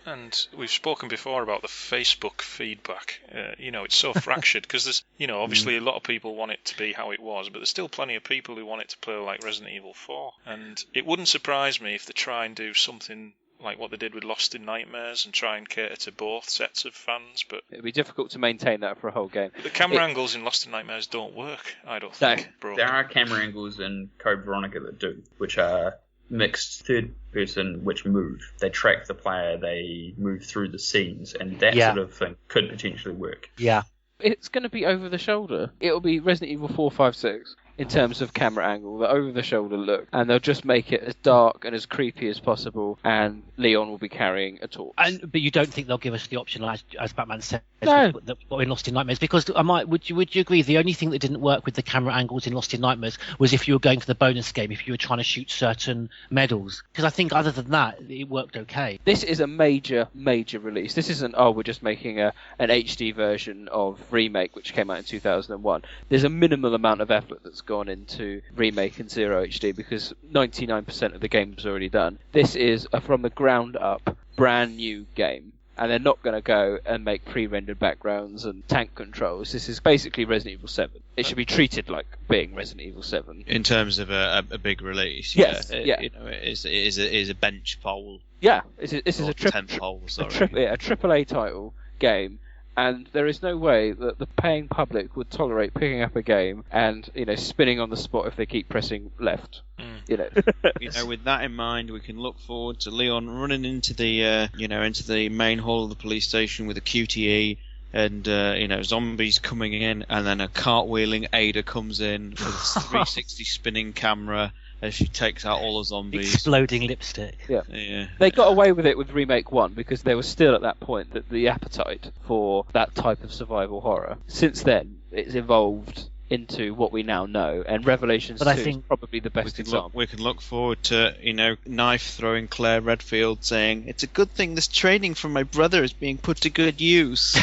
And we've spoken before about the Facebook feedback. It's so fractured because there's, obviously a lot of people want it to be how it was, but there's still plenty of people who want it to play like Resident Evil 4. And it wouldn't surprise me if they try and do something like what they did with Lost in Nightmares and try and cater to both sets of fans. But it'd be difficult to maintain that for a whole game. The camera angles in Lost in Nightmares don't work, I don't think. Bro. There are camera angles in Code Veronica that do, which are mixed third person, which move. They track the player, they move through the scenes, and that sort of thing could potentially work. Yeah. It's going to be over the shoulder. It'll be Resident Evil 4, 5, 6 in terms of camera angle, the over the shoulder look, and they'll just make it as dark and as creepy as possible, and Leon will be carrying a torch. But you don't think they'll give us the option, as Batman says, no, that in Lost in Nightmares? Because would you agree the only thing that didn't work with the camera angles in Lost in Nightmares was if you were going for the bonus game, if you were trying to shoot certain medals? Because I think other than that, it worked okay. This is a major release. This isn't, we're just making an HD version of Remake, which came out in 2001. There's a minimal amount of effort that's gone into Remake and Zero HD because 99% of the game was already done. This is a from the ground up brand new game, and they're not going to go and make pre-rendered backgrounds and tank controls. This is basically Resident Evil 7. It should be treated like being Resident Evil 7 in terms of a big release. Yes, it is a bench pole. Yeah, this is a tent pole. Sorry, a AAA title game. And there is no way that the paying public would tolerate picking up a game and, spinning on the spot if they keep pressing left. With that in mind, we can look forward to Leon running into the main hall of the police station with a QTE, and zombies coming in, and then a cartwheeling Ada comes in with a 360 spinning camera as she takes out all the zombies. Exploding lipstick. Yeah. They got away with it with Remake 1 because there was still at that point the appetite for that type of survival horror. Since then, it's evolved into what we now know, and Revelations 2 is probably the best example. We can look forward to, knife-throwing Claire Redfield saying, "It's a good thing this training from my brother is being put to good use."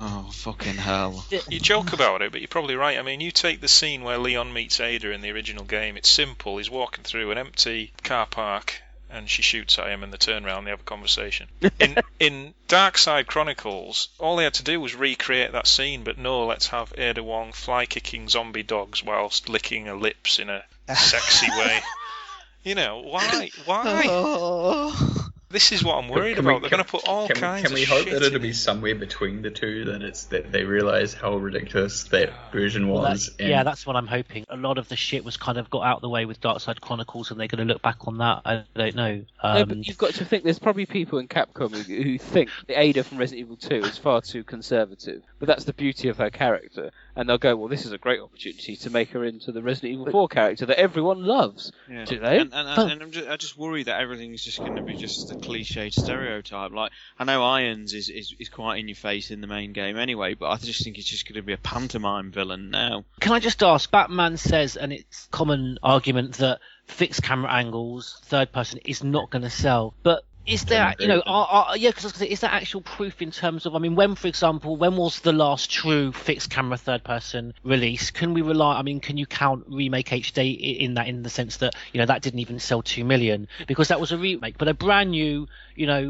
Oh, fucking hell. You joke about it, but you're probably right. I mean, you take the scene where Leon meets Ada in the original game. It's simple. He's walking through an empty car park, and she shoots at him, and they turn around and they have a conversation. In Dark Side Chronicles, all they had to do was recreate that scene, but no, let's have Ada Wong fly-kicking zombie dogs whilst licking her lips in a sexy way. Why? Oh. This is what I'm worried about. They're going to put all kinds of shit. Can we hope that it'll be somewhere between the two? Then it's that they realise how ridiculous that version was. Yeah, that's what I'm hoping. A lot of the shit was kind of got out of the way with Dark Side Chronicles, and they're going to look back on that. I don't know. No, but you've got to think there's probably people in Capcom who think the Ada from Resident Evil 2 is far too conservative. But that's the beauty of her character. And they'll go, well, this is a great opportunity to make her into the Resident Evil 4 character that everyone loves. Yeah. Do they? And I just worry that everything's just going to be just a cliched stereotype. Like, I know Irons is quite in your face in the main game anyway, but I just think it's just going to be a pantomime villain now. Can I just ask, Batman says, and it's a common argument, that fixed camera angles, third person, is not going to sell. But is there, is there actual proof in terms of, when was the last true fixed camera third person release? Can we can you count Remake HD in the sense that, that didn't even sell 2 million because that was a remake, but a brand new,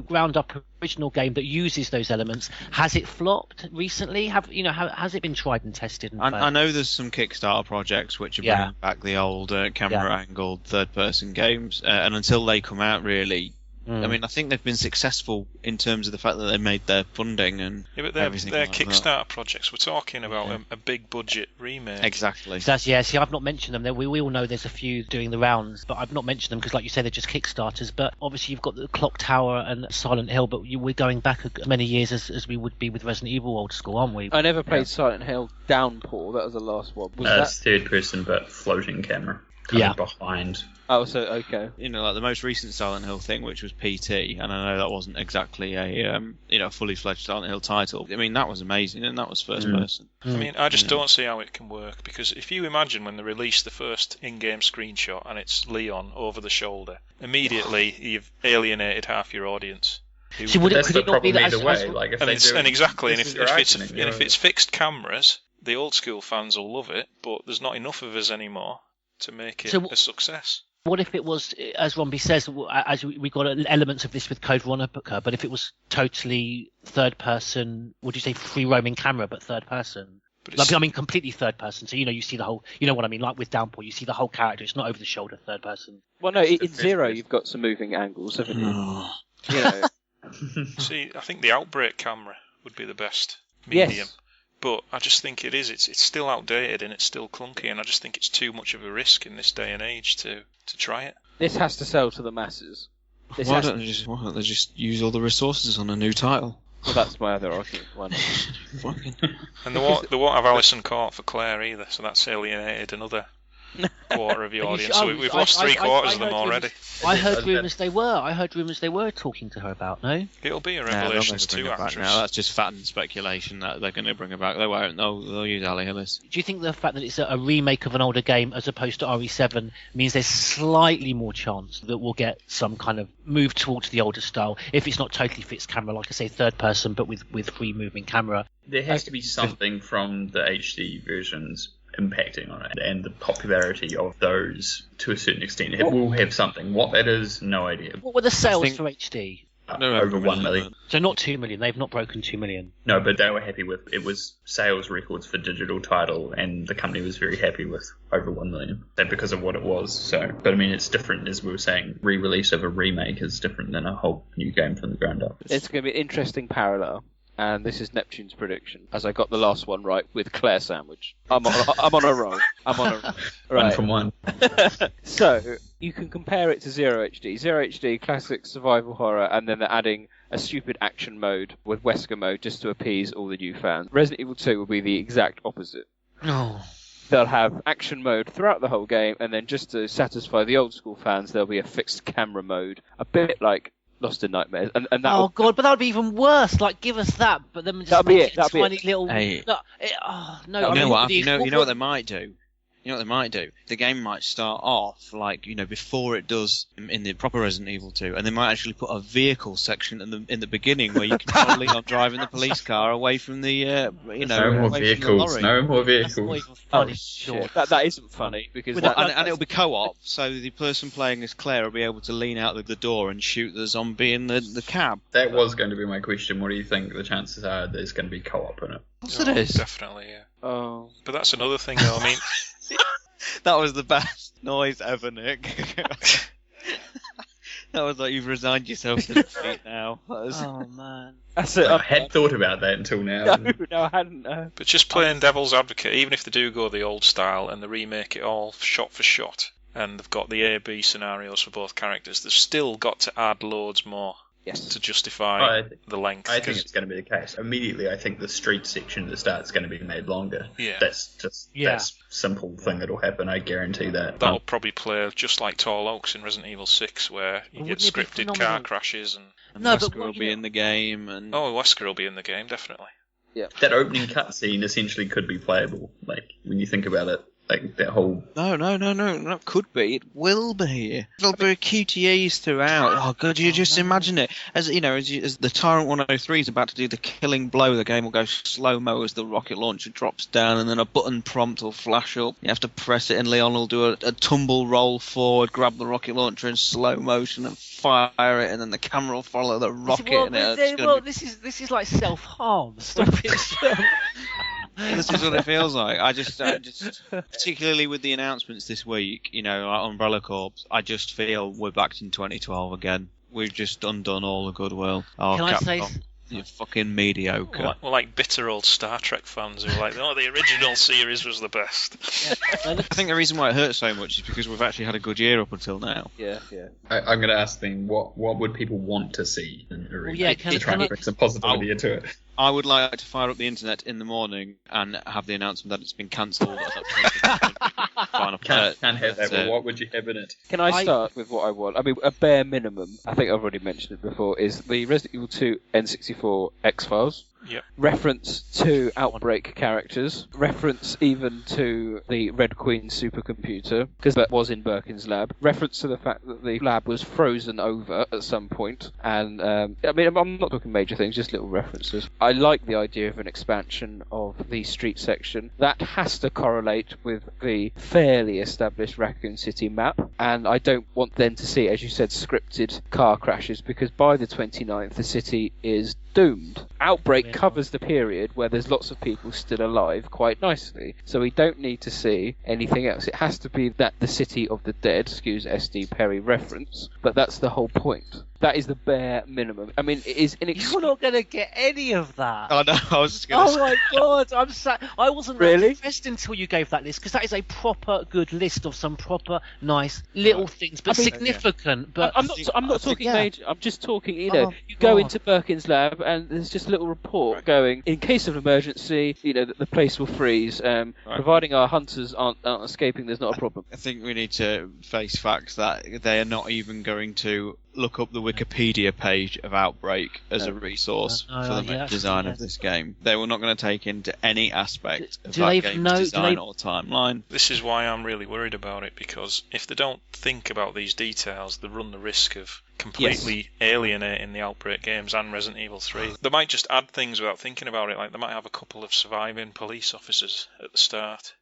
ground up original game that uses those elements, has it flopped recently? Has it been tried and tested? I know there's some Kickstarter projects which are bringing back the old camera angled third person games, and until they come out really, I think they've been successful in terms of the fact that they made their funding and everything. They're like Kickstarter projects. We're talking about a big budget remake. Exactly. So I've not mentioned them. We all know there's a few doing the rounds, but I've not mentioned them because, like you say, they're just Kickstarters. But obviously, you've got the Clock Tower and Silent Hill, but we're going back as many years as we would be with Resident Evil old school, aren't we? I never played Silent Hill Downpour. That was the last one. It's third person, but floating camera. Behind. Oh, so okay. Like the most recent Silent Hill thing, which was PT, and I know that wasn't exactly a fully fledged Silent Hill title. That was amazing, and that was first person. I just don't see how it can work, because if you imagine when they released the first in-game screenshot and it's Leon over the shoulder, immediately you've alienated half your audience. So could it not be that if it's fixed cameras, the old school fans will love it, but there's not enough of us anymore to make it a success. What if it was, as Romby says, as we got elements of this with Code Veronica, but if it was totally third person, would you say free roaming camera, but third person? Completely third person. So, you see the whole, what I mean, like with Downpour, you see the whole character. It's not over the shoulder third person. Well, no, in Zero, you've got some moving angles, haven't you? See, I think the Outbreak camera would be the best medium. Yes. But I just think it is. It's still outdated and it's still clunky, and I just think it's too much of a risk in this day and age to try it. This has to sell to the masses. Why don't they just use all the resources on a new title? Well, that's my other argument. Why not? And they won't have Alison Court for Claire either, so that's alienated another quarter of the audience. So we've lost three-quarters of them already. I heard rumours they were talking to her about, no? It'll be a Revelations 2 actress. Now. That's just fat and speculation that they're going to bring her back. They won't. They'll use Ali Hillis. Do you think the fact that it's a remake of an older game as opposed to RE7 means there's slightly more chance that we'll get some kind of move towards the older style, if it's not totally fixed camera, like I say, third person, but with free moving camera? There has to be something from the HD versions impacting on it, and the popularity of those to a certain extent. It will have something. What that is, no idea. What were the sales for HD? Over 1 million. So not 2 million. They've not broken 2 million. No, but they were happy with it. Was sales records for digital title, and the company was very happy with over 1 million. That because of what it was. So, but it's different, as we were saying. Re-release of a remake is different than a whole new game from the ground up. It's going to be an interesting parallel. and this is Neptune's prediction, as I got the last one right with Claire Sandwich. I'm on a roll. Right. One from one. So, you can compare it to Zero HD. Zero HD, classic survival horror, and then they're adding a stupid action mode with Wesker mode just to appease all the new fans. Resident Evil 2 will be the exact opposite. Oh. They'll have action mode throughout the whole game, and then just to satisfy the old school fans, there'll be a fixed camera mode, a bit like Lost in Nightmares. And that oh god, but that would be even worse. Like, give us that, but then just make it a tiny little. Hey. No, You know what they might do? You know what they might do? The game might start off like, before it does in the proper Resident Evil 2, and they might actually put a vehicle section in the beginning where you can totally not driving the police car away from the, No more vehicles. No more vehicles. Funny, sure. That isn't funny because and it'll be co-op, so the person playing as Claire will be able to lean out the door and shoot the zombie in the cab. That was going to be my question. What do you think the chances are there's going to be co-op in it? Yes, it is. Definitely, yeah. Oh. But that's another thing, though. I mean, that was the best noise ever, Nick. That was like you've resigned yourself to defeat now. Oh man. That's it. I had thought about that until now. No, I hadn't. But just playing devil's advocate, even if they do go the old style and they remake it all shot for shot, and they've got the A-B scenarios for both characters, they've still got to add loads more. Yes. To justify the length. I think it's going to be the case. Immediately, I think the street section at the start is going to be made longer. Yeah. That's simple thing that'll happen. I guarantee that. That'll probably play just like Tall Oaks in Resident Evil 6, where you get scripted car crashes and Wesker will be in the game. And Wesker will be in the game, definitely. Yeah. That opening cutscene essentially could be playable. Like when you think about it. Like that whole... No, that could be. It will be. There'll be QTEs throughout. Oh, God, you just imagine it. As the Tyrant 103 is about to do the killing blow, the game will go slow-mo as the rocket launcher drops down, and then a button prompt will flash up. You have to press it, and Leon will do a tumble roll forward, grab the rocket launcher in slow motion, and fire it, and then the camera will follow the rocket. This is like self-harm. Stop it. This is what it feels like. I just, particularly with the announcements this week, like Umbrella Corps, I just feel we're back in 2012 again. We've just undone all the goodwill. Oh, Can Capcom, I say... you're fucking mediocre. We're like bitter old Star Trek fans who are like, the original series was the best. I think the reason why it hurts so much is because we've actually had a good year up until now. Yeah. I'm going to ask then, what would people want to see in a remake? Can try and bring some positivity into it. I would like to fire up the internet in the morning and have the announcement that it's been cancelled. Can't have that, but what would you have in it? Can I start with what I want? I mean, a bare minimum, I think I've already mentioned it before, is the Resident Evil 2 N64 X-Files. Yep. Reference to Outbreak characters, reference even to the Red Queen supercomputer, because that was in Birkin's lab, reference to the fact that the lab was frozen over at some point, and I'm not talking major things, just little references. I like the idea of an expansion of the street section. That has to correlate with the fairly established Raccoon City map, and I don't want them to see, as you said, scripted car crashes, because by the 29th the city is doomed. Outbreak covers the period where there's lots of people still alive quite nicely, so we don't need to see anything else. It has to be that the city of the dead, excuse SD Perry reference, but that's the whole point. That is the bare minimum. I mean, it is You're not going to get any of that. Oh no, I was just going to say... my god, I'm sad. I wasn't really impressed until you gave that list, because that is a proper good list of some proper nice little things, but significant. Yeah. But I'm not talking major. I'm just talking. You go into Birkin's lab and there's just a little report going, in case of emergency, that the place will freeze. Providing our hunters aren't escaping, there's not a problem. I think we need to face facts that they are not even going to look up the Wikipedia page of Outbreak as a resource for the design of this game. They were not going to take into any aspect of that game's design or timeline. This is why I'm really worried about it, because if they don't think about these details, they run the risk of completely alienating the Outbreak games and Resident Evil 3. They might just add things without thinking about it, like they might have a couple of surviving police officers at the start.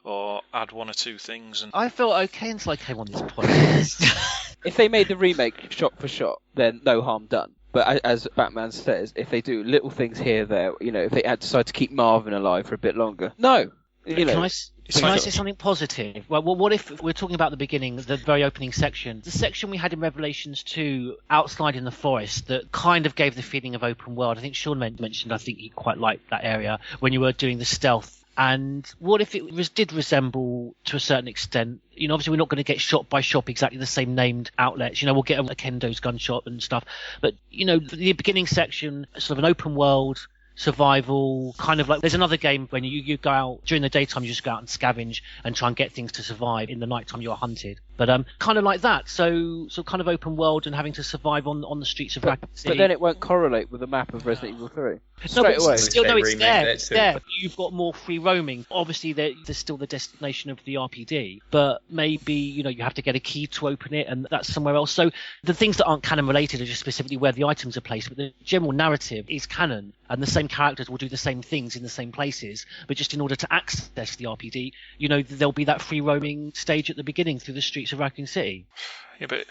Or add one or two things. And I felt okay until I came on this podcast. If they made the remake shot for shot, then no harm done. But as Batman says, if they do little things here, there, if they decide to keep Marvin alive for a bit longer, no. Can I say something positive? Well, what if we're talking about the beginning, the very opening section, the section we had in Revelations 2, outside in the forest, that kind of gave the feeling of open world. I think Sean mentioned, I think he quite liked that area when you were doing the stealth. And what if it did resemble, to a certain extent, obviously we're not going to get shop by shop exactly the same named outlets. We'll get a Kendo's gun shop and stuff. But, the beginning section, sort of an open world, survival, kind of like there's another game when you go out during the daytime, you just go out and scavenge and try and get things to survive. In the nighttime you're hunted, but kind of like that, so kind of open world and having to survive on the streets of Raccoon City. But then it won't correlate with the map of Resident Evil 3 no, straight away. It's there. You've got more free roaming. Obviously there's still the destination of the RPD, but maybe you have to get a key to open it, and that's somewhere else. So the things that aren't canon related are just specifically where the items are placed, but the general narrative is canon, and the same characters will do the same things in the same places, but just in order to access the RPD, there'll be that free roaming stage at the beginning through the streets of Raccoon City. Yeah, but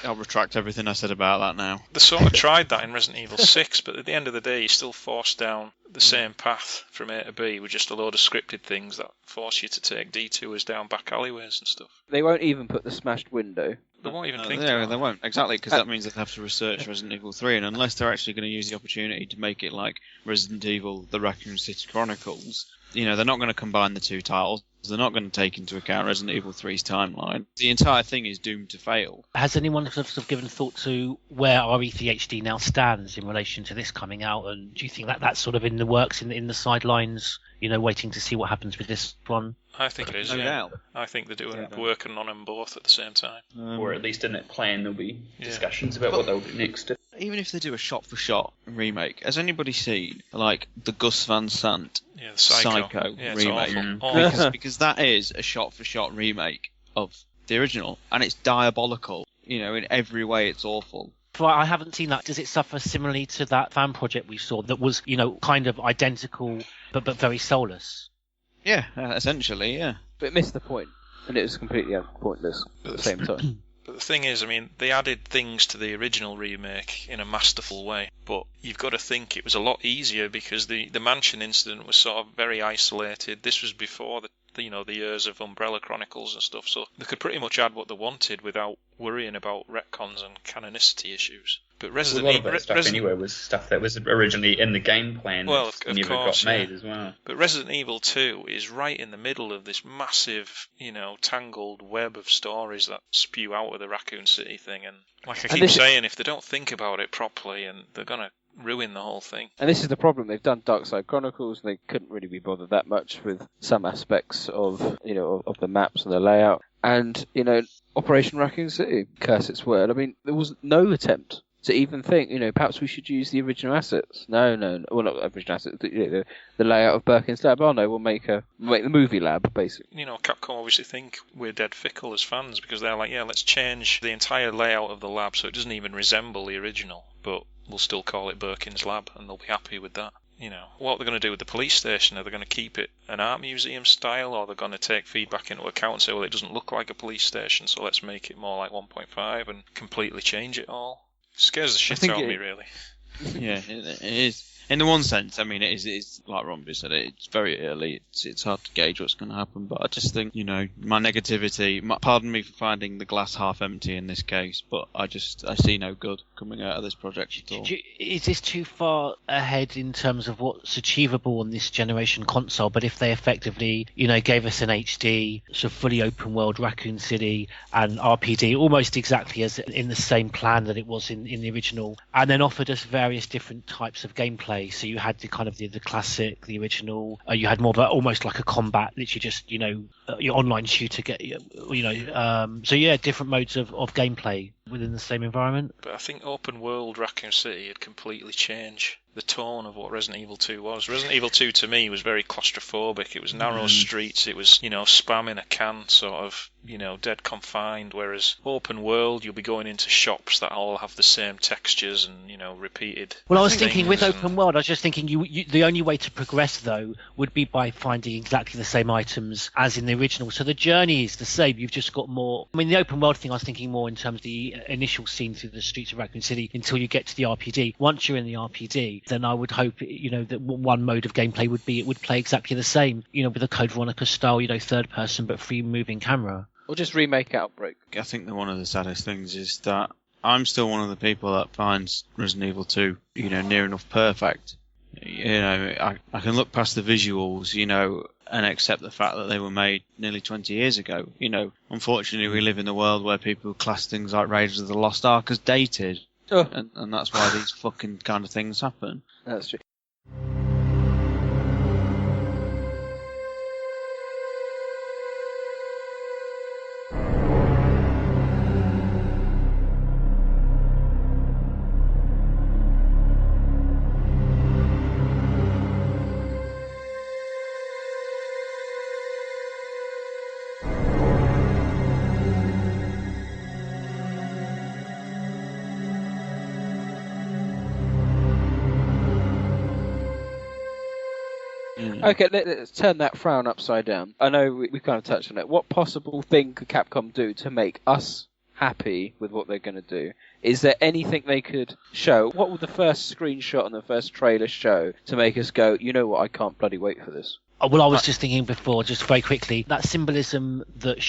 I'll retract everything I said about that now. They sort of tried that in Resident Evil 6, but at the end of the day, you're still forced down the same path from A to B with just a load of scripted things that force you to take detours down back alleyways and stuff. They won't even put the smashed window. They won't even think about it. They won't, exactly, because that means they have to research Resident Evil 3, and unless they're actually going to use the opportunity to make it like Resident Evil, The Raccoon City Chronicles, they're not going to combine the two titles. They're not going to take into account Resident Evil 3's timeline. The entire thing is doomed to fail. Has anyone sort of given thought to where RE3HD now stands in relation to this coming out? And do you think that that's sort of in the works, in the sidelines, waiting to see what happens with this one? I think it is, yeah. I think they're working on them both at the same time. Or at least in that plan there'll be discussions about what they'll do next. Even if they do a shot-for-shot remake, has anybody seen, like, the Gus Van Sant Psycho remake? Awful. Because that is a shot-for-shot remake of the original, and it's diabolical. In every way it's awful. I haven't seen that. Does it suffer similarly to that fan project we saw that was, kind of identical but very soulless? Yeah, essentially, yeah. But it missed the point, and it was completely pointless at the same time. But the thing is, they added things to the original remake in a masterful way, but you've got to think it was a lot easier because the mansion incident was sort of very isolated. This was before the years of Umbrella Chronicles and stuff, so they could pretty much add what they wanted without worrying about retcons and canonicity issues. But Resident Evil, a lot of that stuff anyway was stuff that was originally in the game plan, and never got made as well. But Resident Evil 2 is right in the middle of this massive, tangled web of stories that spew out of the Raccoon City thing, and like I keep saying, if they don't think about it properly, and they're gonna ruin the whole thing. And this is the problem. They've done Dark Side Chronicles, and they couldn't really be bothered that much with some aspects of of the maps and the layout. And Operation Raccoon City, curse its word. There was no attempt to even think, perhaps we should use the original assets. No. Well, not the original assets, the layout of Birkin's lab. Oh no, we'll make the movie lab, basically. Capcom obviously think we're dead fickle as fans because they're like, let's change the entire layout of the lab so it doesn't even resemble the original, but we'll still call it Birkin's lab, and they'll be happy with that. What they're going to do with the police station? Are they going to keep it an art museum style, or they're going to take feedback into account and say, well, it doesn't look like a police station, so let's make it more like 1.5 and completely change it all? It scares the shit out of me, really. Yeah, it is. In the one sense, it is like Romby said, it's very early. It's hard to gauge what's going to happen. But I just think, my negativity. Pardon me for finding the glass half empty in this case, but I see no good coming out of this project at all. Is this too far ahead in terms of what's achievable on this generation console? But if they effectively, gave us an HD, sort of fully open world Raccoon City and RPD, almost exactly as in the same plan that it was in the original, and then offered us various different types of gameplay. So you had the kind of the classic, the original. You had more of almost like a combat, literally just your online shooter. Different modes of gameplay within the same environment. But I think open world Raccoon City had completely changed the tone of what Resident Evil 2 was. Resident Evil 2 to me was very claustrophobic. It was narrow streets. It was, spam in a can, sort of, dead confined. Whereas open world, you'll be going into shops that all have the same textures and, repeated. Well, I was thinking with open world, I was just thinking you the only way to progress though would be by finding exactly the same items as in the original. So the journey is the same. You've just got more. The open world thing, I was thinking more in terms of the initial scene through the streets of Raccoon City until you get to the RPD. Once you're in the RPD, then I would hope, that one mode of gameplay would be it would play exactly the same, with a Code Veronica style, third person but free moving camera. Or just remake Outbreak. I think that one of the saddest things is that I'm still one of the people that finds Resident Evil 2, near enough perfect. I can look past the visuals, and accept the fact that they were made nearly 20 years ago. Unfortunately, we live in a world where people class things like Raiders of the Lost Ark as dated. Oh. And that's why these fucking kind of things happen. That's true. Okay, let's turn that frown upside down. I know we kind of touched on it. What possible thing could Capcom do to make us happy with what they're going to do? Is there anything they could show? What would the first screenshot and the first trailer show to make us go, you know what, I can't bloody wait for this? Well, I was just thinking before, just very quickly, that symbolism that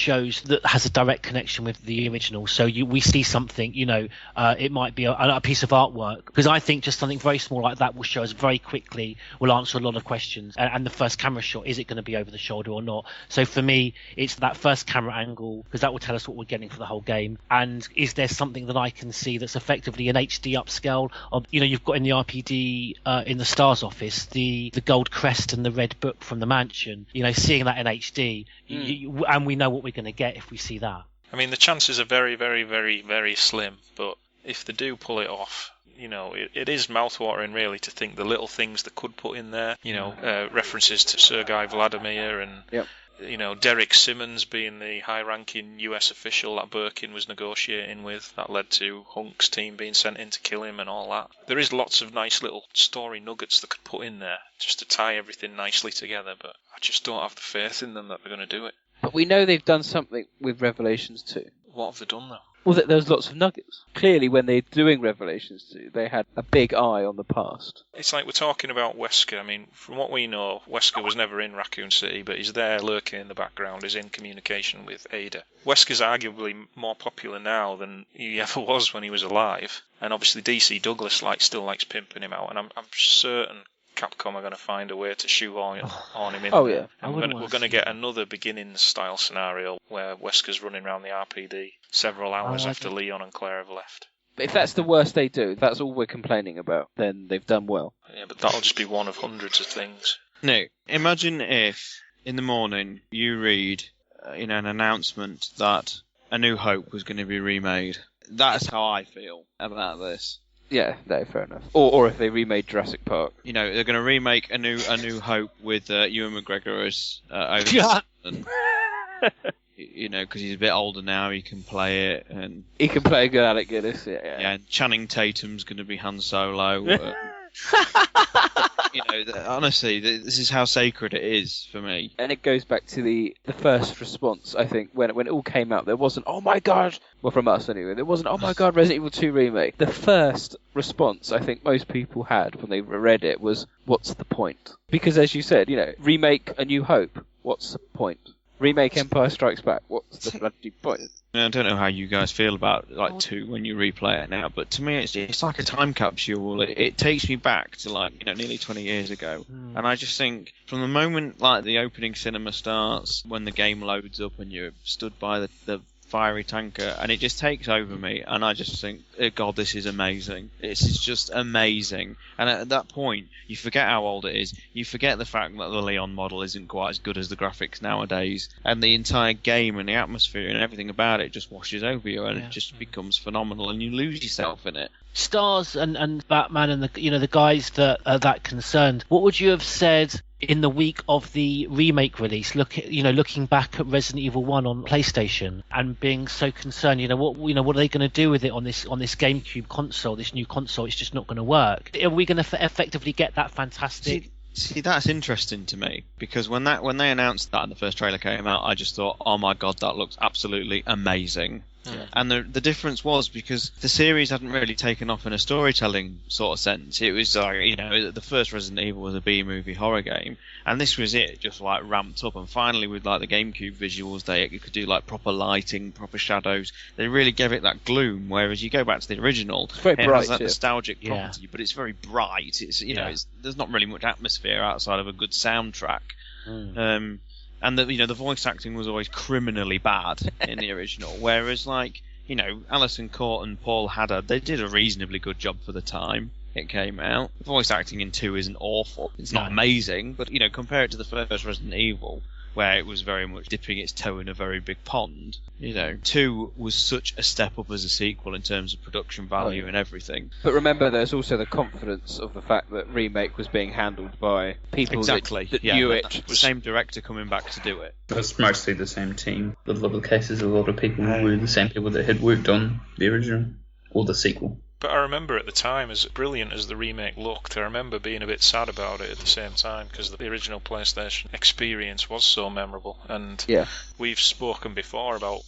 has a direct connection with the original. So we see something, it might be a piece of artwork. Because I think just something very small like that will show us very quickly, will answer a lot of questions. And the first camera shot, is it going to be over the shoulder or not? So for me, it's that first camera angle, because that will tell us what we're getting for the whole game. And is there something that I can see that's effectively an HD upscale of, you've got in the RPD, in the Stars office, the gold crest and the red book from the mansion, seeing that in HD, and we know what we're going to get if we see that. I mean, the chances are very, very, very, very slim, but if they do pull it off, it is mouthwatering really to think the little things they could put in there, references to Sergei Vladimir and Yep. Derek Simmons being the high-ranking US official that Birkin was negotiating with. That led to Hunk's team being sent in to kill him and all that. There is lots of nice little story nuggets they could put in there just to tie everything nicely together, but I just don't have the faith in them that they're going to do it. But we know they've done something with Revelations 2. What have they done, though? Well, there's lots of nuggets. Clearly, when they're doing Revelations 2, they had a big eye on the past. It's like we're talking about Wesker. I mean, from what we know, Wesker was never in Raccoon City, but he's there lurking in the background, he's in communication with Ada. Wesker's arguably more popular now than he ever was when he was alive. And obviously DC Douglas still likes pimping him out, and I'm certain Capcom are going to find a way to shoehorn him in. Oh, yeah. And we're going to get another beginning-style scenario where Wesker's running around the RPD several hours after Leon and Claire have left. But if that's the worst they do, if that's all we're complaining about, then they've done well. Yeah, but that'll just be one of hundreds of things. No, imagine if in the morning you read an announcement that A New Hope was going to be remade. That's how I feel about this. Yeah, no, fair enough. Or if they remade Jurassic Park. They're going to remake A New Hope with Ewan McGregor as Yeah. Because he's a bit older now, he can play it, and he can play a good Alec Guinness. Yeah. And Channing Tatum's going to be Han Solo. Honestly, this is how sacred it is for me. And it goes back to the first response, I think, when it all came out. There wasn't, oh my god, well, from us anyway, there wasn't, oh my god, Resident Evil 2 Remake. The first response I think most people had when they read it was, what's the point? Because as you said, remake A New Hope, what's the point? Remake Empire Strikes Back, what's the bloody point? I don't know how you guys feel about 2 when you replay it now, but to me it's like a time capsule. It takes me back to nearly 20 years ago, and I just think from the moment the opening cinema starts, when the game loads up and you're stood by the fiery tanker, and it just takes over me, and I just think, oh god, this is amazing. This is just amazing. And at that point, you forget how old it is. You forget the fact that the Leon model isn't quite as good as the graphics nowadays, and the entire game and the atmosphere and everything about it just washes over you, and it just becomes phenomenal, and you lose yourself in it. Stars and Batman and the guys that are that concerned, what would you have said in the week of the remake release, looking back at Resident Evil 1 on PlayStation and being so concerned, what are they going to do with it on this GameCube console, this new console? It's just not going to work. Are we going to effectively get that fantastic? See, that's interesting to me, because when they announced that and the first trailer came out, I just thought, oh my god, that looks absolutely amazing. And the difference was because the series hadn't really taken off in a storytelling sort of sense. It was like, the first Resident Evil was a B-movie horror game, and this was it, just like ramped up. And finally, with like the GameCube visuals, they could do like proper lighting, proper shadows. They really gave it that gloom. Whereas you go back to the original, it's very bright, has that nostalgic property, but it's very bright. It's there's not really much atmosphere outside of a good soundtrack. And the voice acting was always criminally bad in the original, whereas like Alison Court and Paul Haddad, they did a reasonably good job for the time it came out. The voice acting in 2 isn't awful. It's not amazing, but compare it to the first Resident Evil, where it was very much dipping its toe in a very big pond. 2 was such a step up as a sequel in terms of production value and everything. But remember, there's also the confidence of the fact that Remake was being handled by people that knew it. The same director coming back to do it. It's mostly the same team. A lot of cases, a lot of people were the same people that had worked on the original or the sequel. But I remember at the time, as brilliant as the remake looked, I remember being a bit sad about it at the same time, because the original PlayStation experience was so memorable. And we've spoken before about,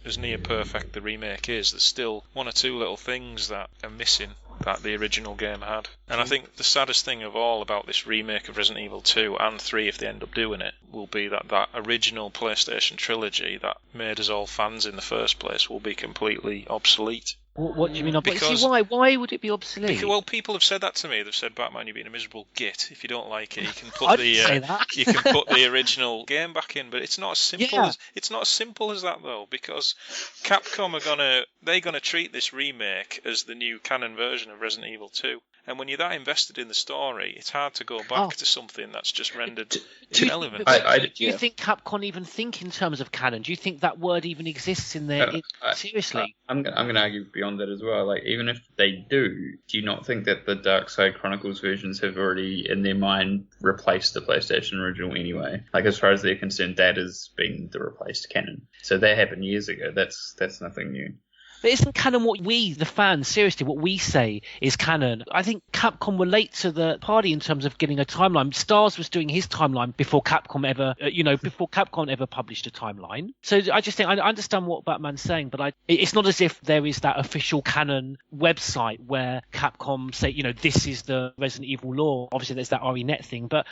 as near perfect the remake is, there's still 1 or 2 little things that are missing that the original game had. And I think the saddest thing of all about this remake of Resident Evil 2 and 3, if they end up doing it, will be that original PlayStation trilogy that made us all fans in the first place will be completely obsolete. What do you mean? See, why would it be obsolete? Well, people have said that to me. They've said, "Batman, you're being a miserable git. If you don't like it, you can put you can put the original game back in." But it's not as simple as that, though, because Capcom are gonna treat this remake as the new canon version of Resident Evil 2. And when you're that invested in the story, it's hard to go back to something that's just rendered irrelevant. Do you think Capcom even think in terms of canon? Do you think that word even exists in there? Seriously? I'm going to argue beyond that as well. Like, even if they do you not think that the Dark Side Chronicles versions have already, in their mind, replaced the PlayStation original anyway? Like, as far as they're concerned, that is being the replaced canon. So that happened years ago. That's nothing new. But isn't canon what we, the fans, seriously, what we say is canon? I think Capcom were late to the party in terms of getting a timeline. Stars was doing his timeline before Capcom ever published a timeline. So I just think, I understand what Batman's saying, but it's not as if there is that official canon website where Capcom say, this is the Resident Evil lore. Obviously, there's that RENet thing, but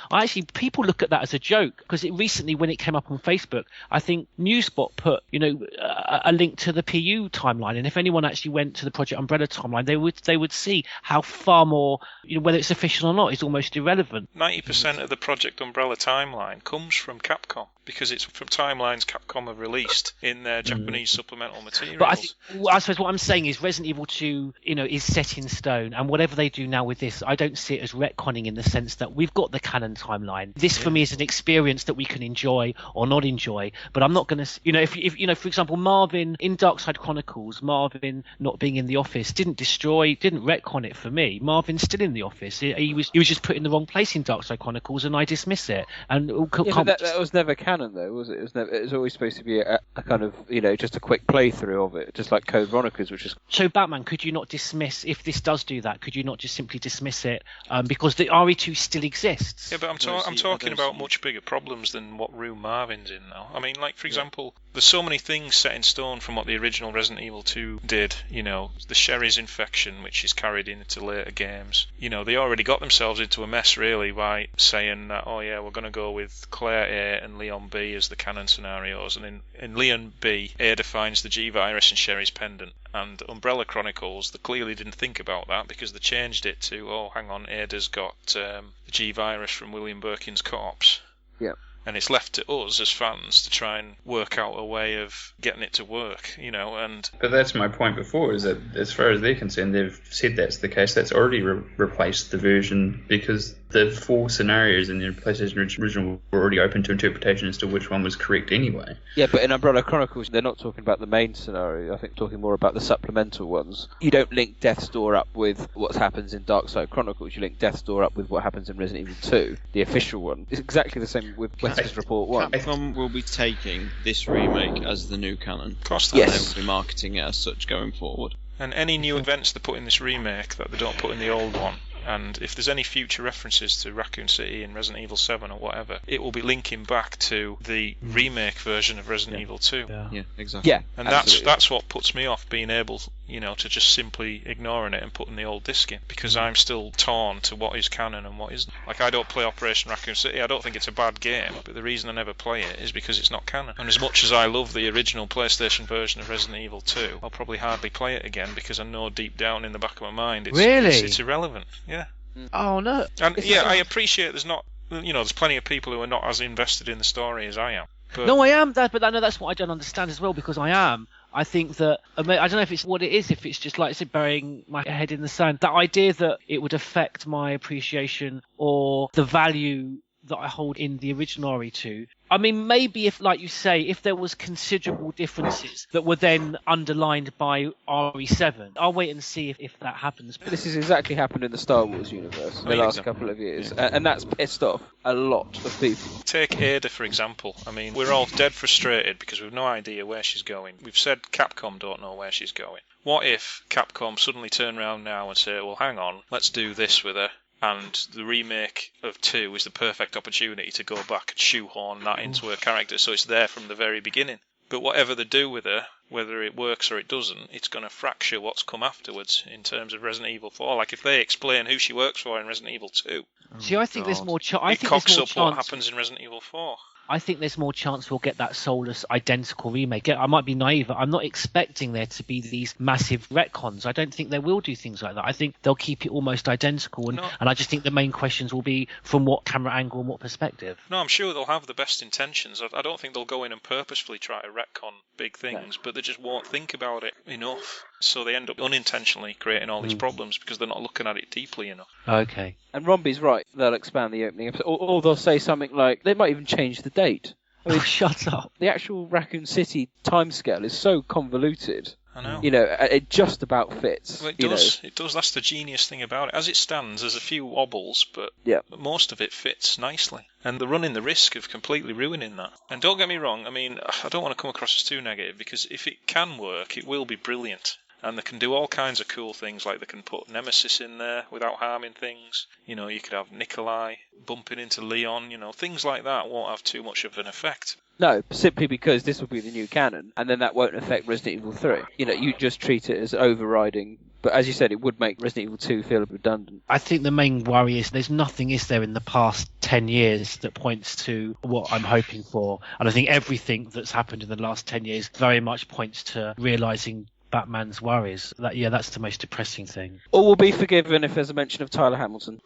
people look at that as a joke, because recently, when it came up on Facebook, I think Newsbot put, a link to the PU timeline. And if anyone actually went to the Project Umbrella timeline, they would see how far more, whether it's official or not, is almost irrelevant. 90% of the Project Umbrella timeline comes from Capcom, because it's from timelines Capcom have released in their Japanese supplemental materials. But I suppose what I'm saying is Resident Evil 2, is set in stone, and whatever they do now with this, I don't see it as retconning in the sense that we've got the canon timeline. This for me is an experience that we can enjoy or not enjoy, but I'm not going to, if for example, Marvin in Dark Side Chronicles, Marvin not being in the office didn't retcon it for me. Marvin's still in the office. He was just put in the wrong place in Dark Side Chronicles, and I dismiss it. And that was never canon, though, was it? It was always supposed to be a kind of, just a quick playthrough of it, just like Code Veronicas, which is. So Batman, could you not dismiss, if this does do that, could you not just simply dismiss it because the RE2 still exists? Yeah, but I'm talking about much bigger problems than what room Marvin's in now. I mean, like, for example, there's so many things set in stone from what the original Resident Evil 2 did. The Sherry's infection, which is carried into later games. They already got themselves into a mess, really, by saying that, we're going to go with Claire A and Leon B as the canon scenarios. And in Leon B, Ada finds the G-Virus and Sherry's pendant. And Umbrella Chronicles, they clearly didn't think about that, because they changed it to, hang on, Ada's got the G-Virus from William Birkin's corpse. Yeah. And it's left to us as fans to try and work out a way of getting it to work, and... But that's my point before, is that as far as they're concerned, they've said that's the case. That's already replaced the version, because the 4 scenarios in the PlayStation original were already open to interpretation as to which one was correct anyway. Yeah, but in Umbrella Chronicles, they're not talking about the main scenario. I think talking more about the supplemental ones. You don't link Death's Door up with what happens in Dark Side Chronicles. You link Death's Door up with what happens in Resident Evil 2, the official one. It's exactly the same with Wester's Report 1. Capcom will be taking this remake as the new canon. Of course, they will be marketing it as such going forward. And any new events they put in this remake that they don't put in the old one, and if there's any future references to Raccoon City in Resident Evil 7 or whatever, it will be linking back to the remake version of Resident Evil 2. Yeah, exactly. Yeah, and absolutely. that's what puts me off being able, to just simply ignoring it and putting the old disc in, because I'm still torn to what is canon and what isn't. Like, I don't play Operation Raccoon City. I don't think it's a bad game, but the reason I never play it is because it's not canon. And as much as I love the original PlayStation version of Resident Evil 2, I'll probably hardly play it again because I know deep down in the back of my mind it's irrelevant. Yeah. Oh no. And I appreciate there's not, there's plenty of people who are not as invested in the story as I am. But No, I am that, but I know that's what I don't understand as well, because I am. I think that, I don't know if it's what it is, if it's just like I said, burying my head in the sand. That idea that it would affect my appreciation or the value that I hold in the original RE2. I mean, maybe if, like you say, if there was considerable differences that were then underlined by RE7, I'll wait and see if that happens. This has exactly happened in the Star Wars universe in the last couple of years, and that's pissed off a lot of people. Take Ada, for example. I mean, we're all dead frustrated because we've no idea where she's going. We've said Capcom don't know where she's going. What if Capcom suddenly turn around now and say, well, hang on, let's do this with her, and the remake of 2 is the perfect opportunity to go back and shoehorn that into her character so it's there from the very beginning. But whatever they do with her, whether it works or it doesn't, it's going to fracture what's come afterwards in terms of Resident Evil 4. Like, if they explain who she works for in Resident Evil 2, See, I think there's more it cocks up what happens in Resident Evil 4. I think there's more chance we'll get that soulless, identical remake. I might be naive. I'm not expecting there to be these massive retcons. I don't think they will do things like that. I think they'll keep it almost identical. And I just think the main questions will be from what camera angle and what perspective. No, I'm sure they'll have the best intentions. I don't think they'll go in and purposefully try to retcon big things, but they just won't think about it enough. So they end up unintentionally creating all these problems because they're not looking at it deeply enough. Okay. And Romby's right. They'll expand the opening episode, or they'll say something like, they might even change the date. I mean, shut up. The actual Raccoon City timescale is so convoluted. I know. It just about fits. Well, it does. It does. That's the genius thing about it. As it stands, there's a few wobbles, but most of it fits nicely. And they're running the risk of completely ruining that. And don't get me wrong, I mean, I don't want to come across as too negative, because if it can work, it will be brilliant. And they can do all kinds of cool things, like they can put Nemesis in there without harming things. You could have Nikolai bumping into Leon. Things like that won't have too much of an effect. No, simply because this will be the new canon, and then that won't affect Resident Evil 3. You just treat it as overriding. But as you said, it would make Resident Evil 2 feel redundant. I think the main worry is there's nothing, is there, in the past 10 years that points to what I'm hoping for. And I think everything that's happened in the last 10 years very much points to realising Batman's worries. That's the most depressing thing. All will be forgiven if there's a mention of Tyler Hamilton.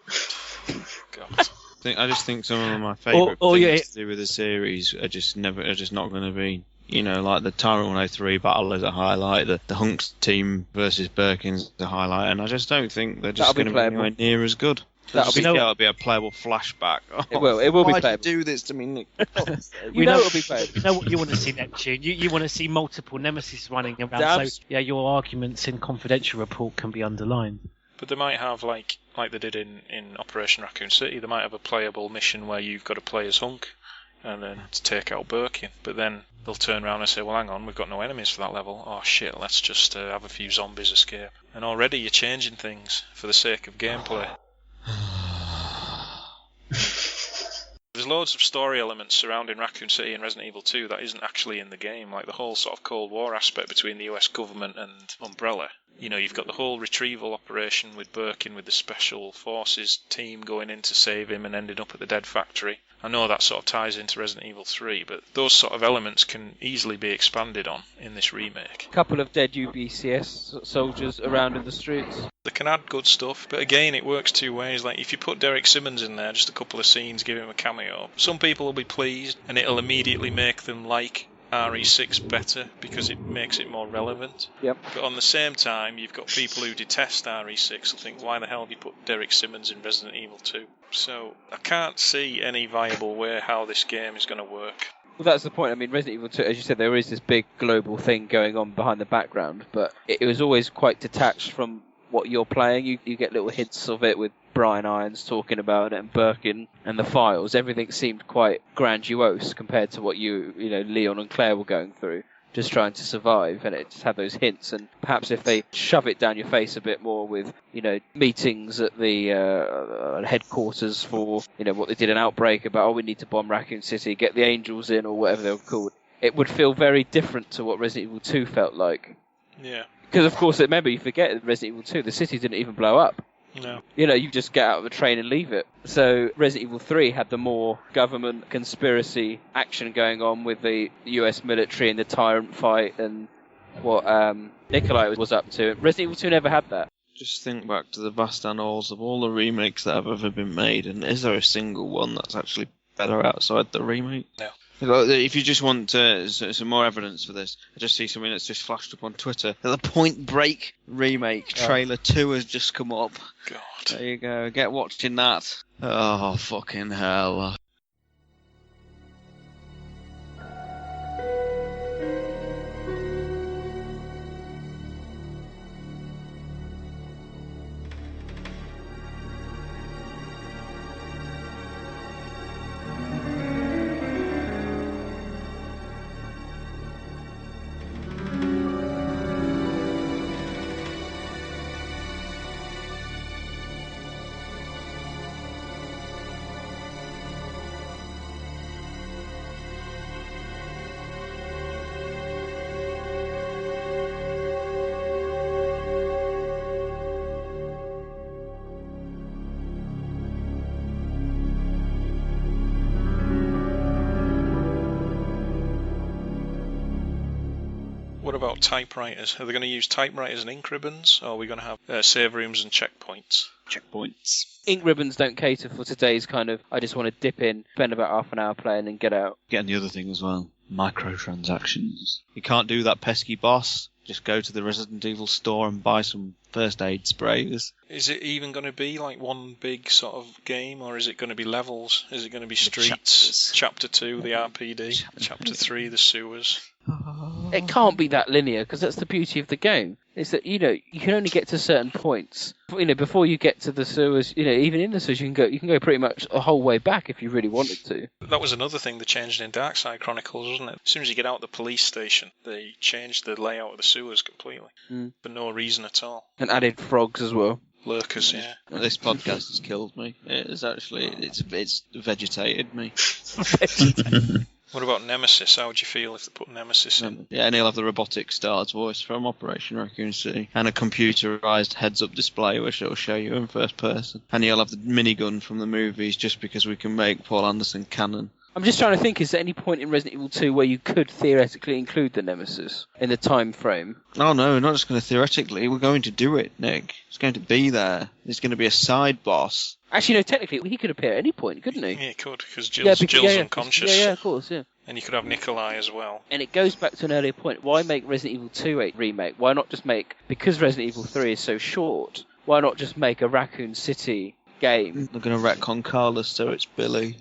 God. I just think some of my favourite things to do with the series are just not going to be. Like the Tyrant 103 battle is a highlight, the Hunks team versus Birkin's a highlight, and I just don't think they're just going to be anywhere near as good. That'll be a playable flashback. It will be Why'd playable. you do this to me, Nick? you know it'll be playable. You know what you want to see, Neptune. You want to see multiple Nemesis running around. So your arguments in confidential report can be underlined. But they might have, like they did in Operation Raccoon City, they might have a playable mission where you've got to play as Hunk and then to take out Birkin. But then they'll turn around and say, well, hang on, we've got no enemies for that level. Oh, shit, let's just have a few zombies escape. And already you're changing things for the sake of gameplay. There's loads of story elements surrounding Raccoon City and Resident Evil 2 that isn't actually in the game, like the whole sort of Cold War aspect between the US government and Umbrella. You've got the whole retrieval operation with Birkin with the Special Forces team going in to save him and ending up at the Dead Factory. I know that sort of ties into Resident Evil 3, but those sort of elements can easily be expanded on in this remake. A couple of dead UBCS soldiers around in the streets. They can add good stuff, but again, it works two ways. Like, if you put Derek Simmons in there, just a couple of scenes, give him a cameo, some people will be pleased, and it'll immediately make them like RE6 better because it makes it more relevant. Yep. But on the same time, you've got people who detest RE6 who think, why the hell have you put Derek Simmons in Resident Evil 2? So I can't see any viable way how this game is going to work. Well, that's the point. I mean, Resident Evil 2, as you said, there is this big global thing going on behind the background, but it was always quite detached from what you're playing. You get little hints of it with Brian Irons talking about it and Birkin and the files. Everything seemed quite grandiose compared to what Leon and Claire were going through. just trying to survive, and it just had those hints. And perhaps if they shove it down your face a bit more with, meetings at the headquarters for, what they did in Outbreak about, we need to bomb Raccoon City, get the Angels in, or whatever they were called, it would feel very different to what Resident Evil 2 felt like. Yeah. Because, of course, remember, you forget in Resident Evil 2, the city didn't even blow up. No. You just get out of the train and leave it. So Resident Evil 3 had the more government conspiracy action going on with the US military and the tyrant fight and what Nikolai was up to. Resident Evil 2 never had that. Just think back to the vast annals of all the remakes that have ever been made, and is there a single one that's actually better outside the remake? No. If you just want some more evidence for this, I just see something that's just flashed up on Twitter. The Point Break remake trailer 2 has just come up. God. There you go. Get watching that. Oh, fucking hell. What about typewriters? Are they going to use typewriters and ink ribbons, or are we going to have save rooms and checkpoints? Checkpoints. Ink ribbons don't cater for today's kind of, I just want to dip in, spend about half an hour playing and get out. Getting the other thing as well, microtransactions. You can't do that pesky boss. Just go to the Resident Evil store and buy some first aid sprays. Is it even going to be like one big sort of game, or is it going to be levels? Is it going to be streets? Chapter 2, the RPD. Chapter 3, the sewers. It can't be that linear, because that's the beauty of the game. Is that, you can only get to certain points. Before you get to the sewers, even in the sewers, you can go pretty much a whole way back if you really wanted to. That was another thing they changed in Darkside Chronicles, wasn't it? As soon as you get out of the police station, they changed the layout of the sewers completely. For no reason at all. And added frogs as well. Lurkers, yeah. This podcast has killed me. It's vegetated me. What about Nemesis? How would you feel if they put Nemesis in? Yeah, and he'll have the robotic Star's voice from Operation Raccoon City, and a computerized heads-up display which it'll show you in first person. And he'll have the minigun from the movies just because we can make Paul Anderson canon. I'm just trying to think, is there any point in Resident Evil 2 where you could theoretically include the Nemesis in the time frame? Oh no, we're not just going to theoretically, we're going to do it, Nick. It's going to be there. There's going to be a side boss. Actually, no, technically, he could appear at any point, couldn't he? Yeah, he could, because Jill's unconscious. Yeah, of course, yeah. And you could have Nikolai as well. And it goes back to an earlier point. Why make Resident Evil 2 a remake? Why not just make, because Resident Evil 3 is so short, why not just make a Raccoon City game? They're going to retcon Carlos so it's Billy.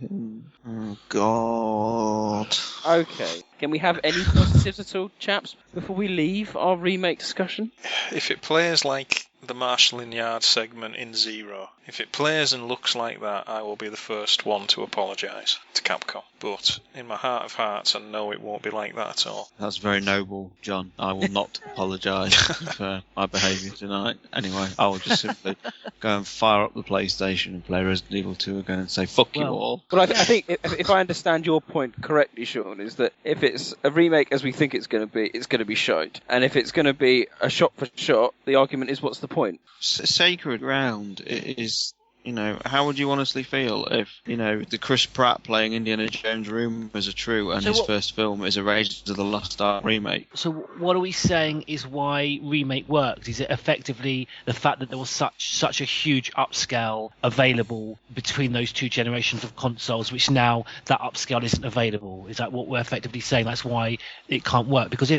Oh, God. Okay. Can we have any positives at all, chaps, before we leave our remake discussion? If it plays like the Marshalling Yard segment in Zero, if it plays and looks like that, I will be the first one to apologise to Capcom. But in my heart of hearts, I know it won't be like that at all. That's very noble, John. I will not apologise for my behaviour tonight. Anyway, I will just simply go and fire up the PlayStation and play Resident Evil 2 again and say, fuck you all. Well, I think if I understand your point correctly, Sean, is that if it's a remake as we think it's going to be shite. And if it's going to be a shot for shot, the argument is, what's the point? Sacred Ground is, how would you honestly feel if, the Chris Pratt playing Indiana Jones rumours are true and his first film is a Raiders of the Lost Ark remake? So what are we saying is why remake works? Is it effectively the fact that there was such a huge upscale available between those two generations of consoles, which now that upscale isn't available? Is that what we're effectively saying? That's why it can't work? Because,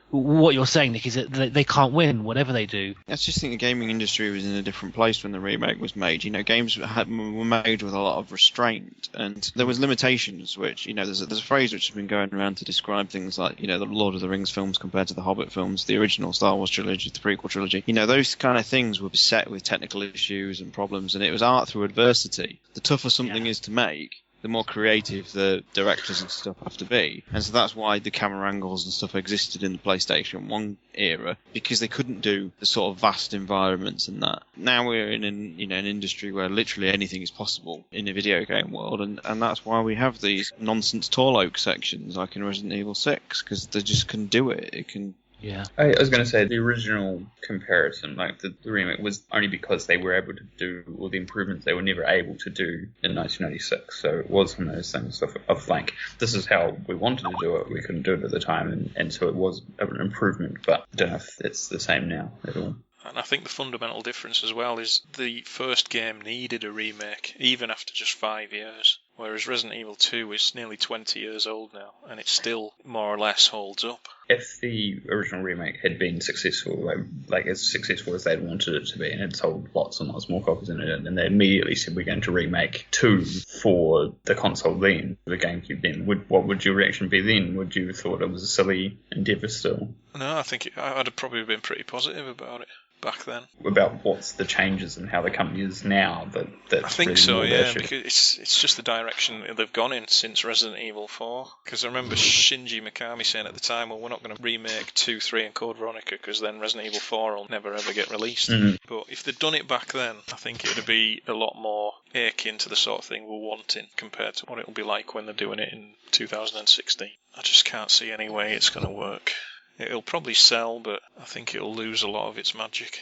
what you're saying, Nick, is that they can't win whatever they do. I just think the gaming industry was in a different place when the remake was made. Games were made with a lot of restraint, and there was limitations. Which there's a phrase which has been going around to describe things like the Lord of the Rings films compared to the Hobbit films, the original Star Wars trilogy, the prequel trilogy. Those kind of things were beset with technical issues and problems, and it was art through adversity. The tougher something is to make, the more creative the directors and stuff have to be. And so that's why the camera angles and stuff existed in the PlayStation 1 era, because they couldn't do the sort of vast environments and that. Now we're in an industry where literally anything is possible in a video game world, and that's why we have these nonsense tall oak sections like in Resident Evil 6, because they just can do it. It can. Yeah. I was going to say the original comparison, like the remake, was only because they were able to do all the improvements they were never able to do in 1996. So it was one of those things of like, this is how we wanted to do it, we couldn't do it at the time, and so it was an improvement, but I don't know if it's the same now at all. And I think the fundamental difference as well is the first game needed a remake, even after just 5 years. Whereas Resident Evil 2 is nearly 20 years old now, and it still more or less holds up. If the original remake had been successful, like as successful as they'd wanted it to be, and had sold lots and lots more copies in it, and they immediately said we're going to remake 2 for the console then, the GameCube then, what would your reaction be then? Would you have thought it was a silly endeavour still? No, I think I'd have probably been pretty positive about it back then. About what's the changes and how the company is now, that's I think really so, more the yeah, issue. because it's just the direction they've gone in since Resident Evil 4. Because I remember Shinji Mikami saying at the time, well, we're not going to remake 2, 3 and Code Veronica because then Resident Evil 4 will never ever get released. Mm-hmm. But if they'd done it back then, I think it would be a lot more akin to the sort of thing we're wanting compared to what it'll be like when they're doing it in 2016. I just can't see any way it's going to work. It'll probably sell, but I think it'll lose a lot of its magic.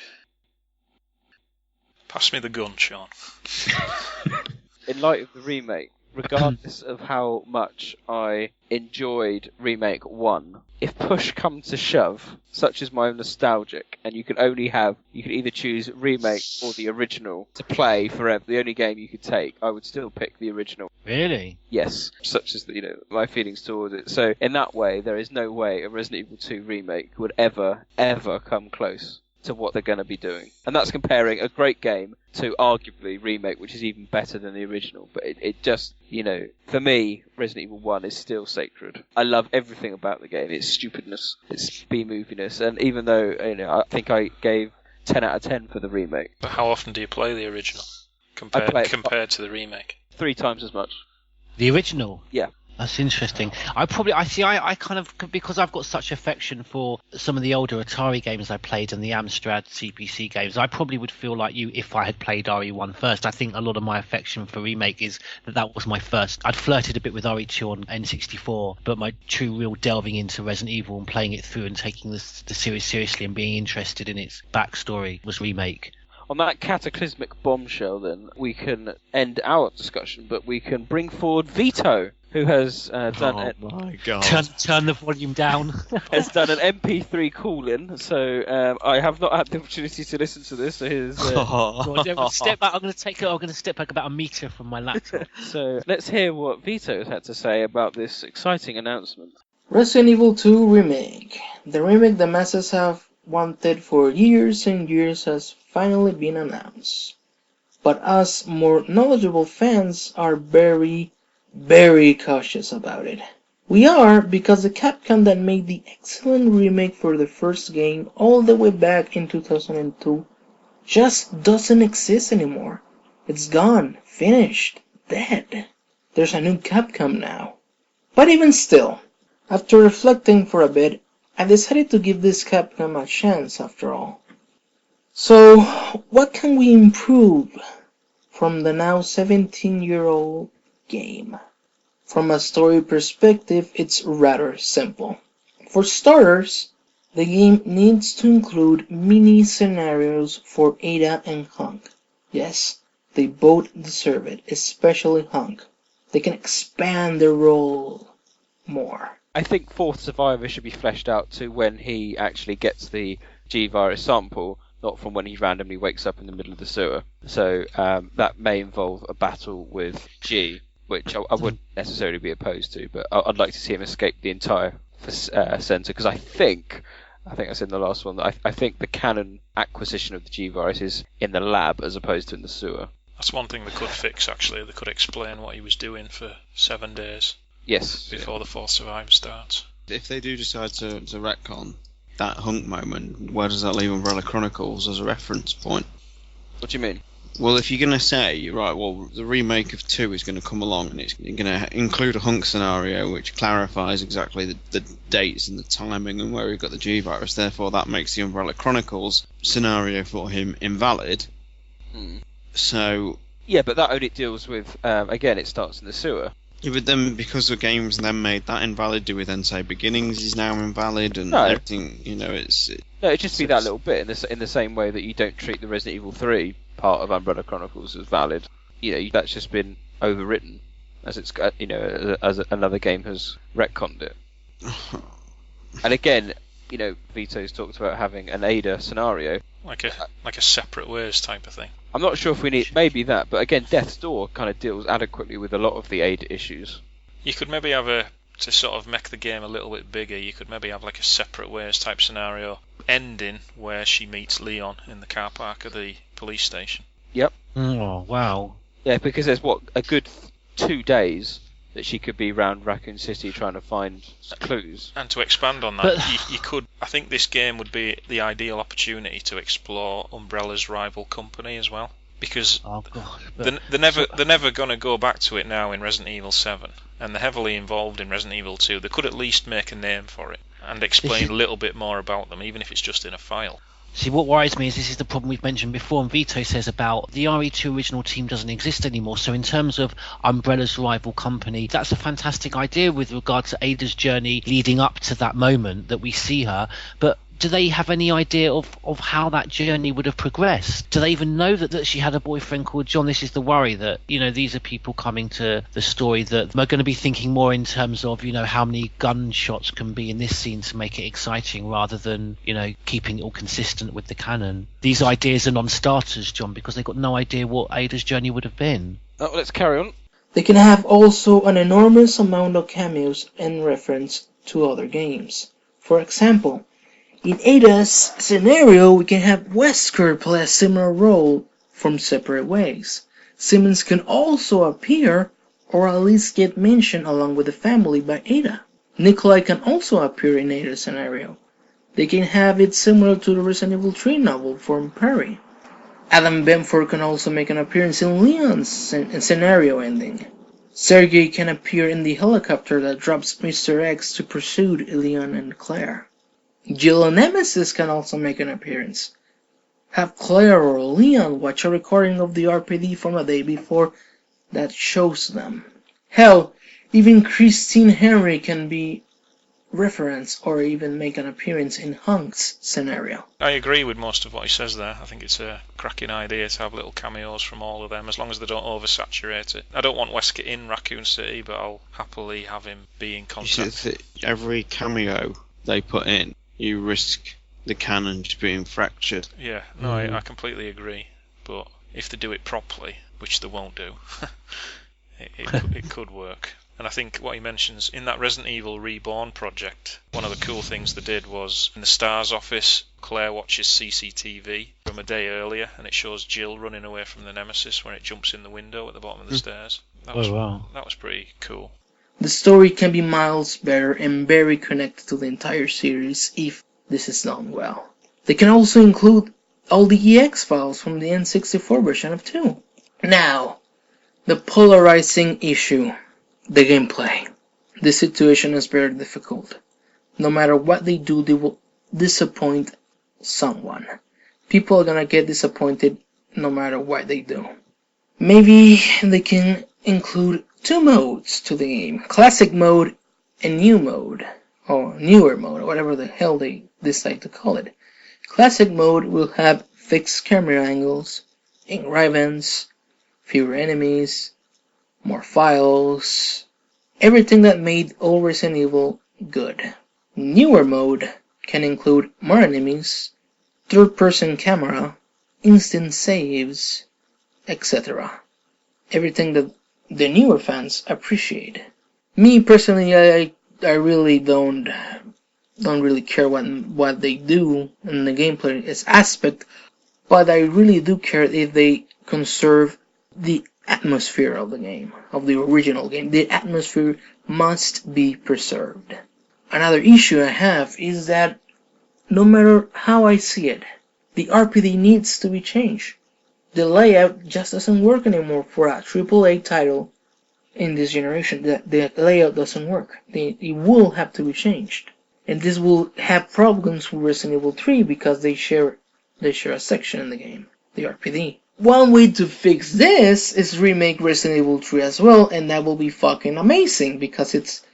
Pass me the gun, Sean. In light of the remake, regardless of how much I enjoyed Remake 1, if push comes to shove, such as my own nostalgic, and you could either choose Remake or the original to play forever, the only game you could take, I would still pick the original. Really? Yes, such as my feelings towards it. So in that way, there is no way a Resident Evil 2 remake would ever come close to what they're going to be doing. And that's comparing a great game to arguably Remake, which is even better than the original. But it just, for me, Resident Evil 1 is still sacred. I love everything about the game. Its stupidness, its B-moviness, and even though, I think I gave 10 out of 10 for the remake. But how often do you play the original compared to the remake? 3 times as much. The original? Yeah. That's interesting. I kind of, because I've got such affection for some of the older Atari games I played and the Amstrad CPC games, I probably would feel like you if I had played RE1 first. I think a lot of my affection for Remake is that was my first. I'd flirted a bit with RE2 on N64, but my true real delving into Resident Evil and playing it through and taking the series seriously and being interested in its backstory was Remake. On that cataclysmic bombshell, then, we can end our discussion, but we can bring forward Vito, who has done my God. Turn the volume down. has done an MP3 call-in, so I have not had the opportunity to listen to this. So his, step back. I'm going to step back about a meter from my laptop. So let's hear what Vito has had to say about this exciting announcement. Resident Evil 2 Remake. The remake the masses have wanted for years and years has finally been announced. But us more knowledgeable fans are very cautious about it. We are because the Capcom that made the excellent remake for the first game all the way back in 2002 just doesn't exist anymore. It's gone, finished, dead. There's a new Capcom now. But even still, after reflecting for a bit, I decided to give this Capcom a chance after all. So, what can we improve from the now 17-year-old game? From a story perspective, it's rather simple. For starters, the game needs to include mini scenarios for Ada and Hunk. Yes, they both deserve it, especially Hunk. They can expand their role more. I think Fourth Survivor should be fleshed out to when he actually gets the G-Virus sample, not from when he randomly wakes up in the middle of the sewer. So that may involve a battle with G, which I wouldn't necessarily be opposed to, but I'd like to see him escape the entire centre, because I think I said in the last one that I think the canon acquisition of the G-Virus is in the lab as opposed to in the sewer. That's one thing they could fix, actually. They could explain what he was doing for 7 days. Yes. Before the Fourth Survivor starts. If they do decide to retcon that Hunk moment, where does that leave Umbrella Chronicles as a reference point? What do you mean? Well, if you're going to say, right, well, the remake of 2 is going to come along and it's going to include a hunk scenario which clarifies exactly the dates and the timing and where he got the G-Virus, therefore that makes the Umbrella Chronicles scenario for him invalid. So... Yeah, but that only deals with, again, it starts in the sewer. Yeah, but then because the game's then made that invalid, do we then say Beginnings is now invalid and No. everything, No, it'd just be that little bit in the same way that you don't treat the Resident Evil 3 part of Umbrella Chronicles as valid. That's just been overwritten as it's as another game has retconned it. And again, Vito's talked about having an Ada scenario, like a separate ways type of thing. I'm not sure if we need maybe that, but again, Death's Door kind of deals adequately with a lot of the Ada issues. You could maybe have to sort of make the game a little bit bigger, you could maybe have like a separate ways type scenario ending where she meets Leon in the car park of the police station. Yep. Oh, wow. Yeah, because there's a good 2 days that she could be around Raccoon City trying to find clues. And to expand on that, you could. I think this game would be the ideal opportunity to explore Umbrella's rival company as well, because they're never going to go back to it now in Resident Evil 7, and they're heavily involved in Resident Evil 2. They could at least make a name for it and explain a little bit more about them, even if it's just in a file. See, what worries me is this is the problem we've mentioned before, and Vito says about the RE2 original team doesn't exist anymore. So in terms of Umbrella's rival company, that's a fantastic idea with regard to Ada's journey leading up to that moment that we see her. But do they have any idea of how that journey would have progressed? Do they even know that she had a boyfriend called John? This is the worry that, these are people coming to the story that are going to be thinking more in terms of, how many gunshots can be in this scene to make it exciting rather than, keeping it all consistent with the canon. These ideas are non-starters, John, because they've got no idea what Ada's journey would have been. Oh, let's carry on. They can have also an enormous amount of cameos in reference to other games. For example, in Ada's scenario, we can have Wesker play a similar role from separate ways. Simmons can also appear, or at least get mentioned along with the family by Ada. Nikolai can also appear in Ada's scenario. They can have it similar to the Resident Evil 3 novel from Perry. Adam Benford can also make an appearance in Leon's scenario ending. Sergei can appear in the helicopter that drops Mr. X to pursue Leon and Claire. Jill and Nemesis can also make an appearance. Have Claire or Leon watch a recording of the RPD from a day before that shows them. Hell, even Christine Henry can be referenced or even make an appearance in Hunk's scenario. I agree with most of what he says there. I think it's a cracking idea to have little cameos from all of them, as long as they don't oversaturate it. I don't want Wesker in Raccoon City, but I'll happily have him be in contact. Every cameo they put in, you risk the canon just being fractured. Yeah, no, I completely agree. But if they do it properly, which they won't do, it could work. And I think what he mentions in that Resident Evil Reborn project, one of the cool things they did was in the STARS office, Claire watches CCTV from a day earlier, and it shows Jill running away from the Nemesis when it jumps in the window at the bottom of the stairs. That was pretty cool. The story can be miles better and very connected to the entire series if this is done well. They can also include all the EX files from the N64 version of 2. Now, the polarizing issue, the gameplay. This situation is very difficult. No matter what they do, they will disappoint someone. People are gonna get disappointed no matter what they do. Maybe they can include 2 modes to the game. Classic mode and new mode. Or newer mode, or whatever the hell they decide to call it. Classic mode will have fixed camera angles, enrivens, fewer enemies, more files, everything that made old Resident Evil good. Newer mode can include more enemies, third-person camera, instant saves, etc. Everything that the newer fans appreciate. Me personally, I really don't really care what they do in the gameplay aspect, but I really do care if they conserve the atmosphere of the game, of the original game. The atmosphere must be preserved. Another issue I have is that no matter how I see it, the RPD needs to be changed. the layout just doesn't work anymore for a AAA title in this generation. The layout doesn't work. It will have to be changed. And this will have problems with Resident Evil 3 because they share a section in the game, the RPD. One way to fix this is remake Resident Evil 3 as well, and that will be fucking amazing because it's,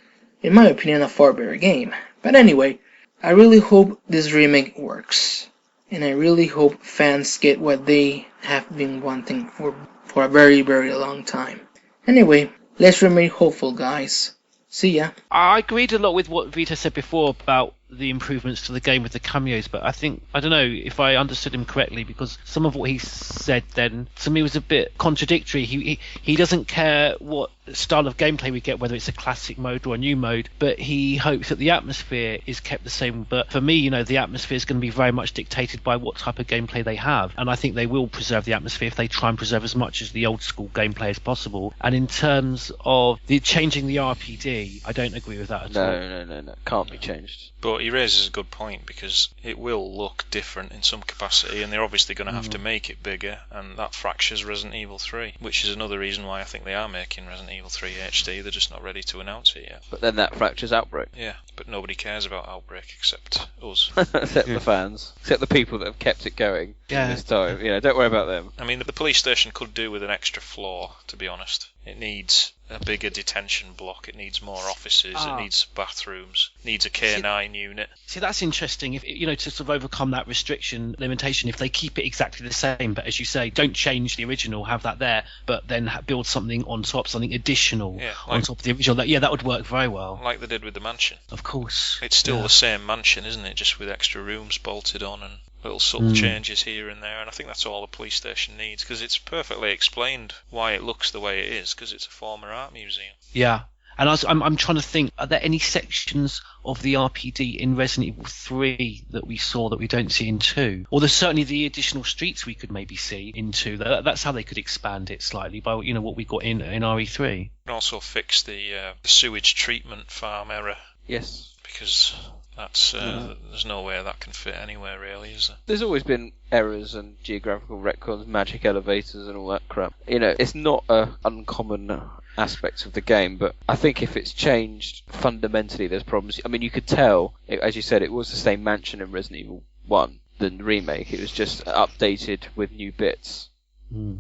in my opinion, a far better game. But anyway, I really hope this remake works. And I really hope fans get what they have been wanting for a very, very long time. Anyway, let's remain hopeful, guys. See ya. I agreed a lot with what Vito said before about the improvements to the game with the cameos, but I don't know if I understood him correctly, because some of what he said then to me was a bit contradictory. He doesn't care what style of gameplay we get, whether it's a classic mode or a new mode, but he hopes that the atmosphere is kept the same. But for me, the atmosphere is going to be very much dictated by what type of gameplay they have, and I think they will preserve the atmosphere if they try and preserve as much as the old school gameplay as possible. And in terms of changing the RPD, I don't agree with that at all. No, can't be changed. But he raises a good point, because it will look different in some capacity, and they're obviously going to have to make it bigger, and that fractures Resident Evil 3, which is another reason why I think they are making Resident Evil 3 HD. They're just not ready to announce it yet. But then that fractures Outbreak. Yeah, but nobody cares about Outbreak except us. Except the fans. Except the people that have kept it going this time. Don't worry about them. I mean, the police station could do with an extra floor, to be honest. It needs a bigger detention block, it needs more offices, it needs bathrooms, it needs a K9 unit. See, that's interesting. If to sort of overcome that limitation, if they keep it exactly the same, but as you say, don't change the original, have that there, but then build something on top, something additional on top of the original. That would work very well. Like they did with the mansion. Of course. It's still the same mansion, isn't it? Just with extra rooms bolted on and little subtle changes here and there, and I think that's all the police station needs, because it's perfectly explained why it looks the way it is, because it's a former art museum. Yeah, and I'm trying to think, are there any sections of the RPD in Resident Evil 3 that we saw that we don't see in 2? Or there's certainly the additional streets we could maybe see in 2. That's how they could expand it slightly by what we got in RE3. And also fix the sewage treatment farm error. Yes. Because that's there's no way that can fit anywhere, really, is there? There's always been errors and geographical retcons, magic elevators and all that crap. It's not an uncommon aspect of the game, but I think if it's changed fundamentally, there's problems. I mean, you could tell, as you said, it was the same mansion in Resident Evil 1 than the remake. It was just updated with new bits.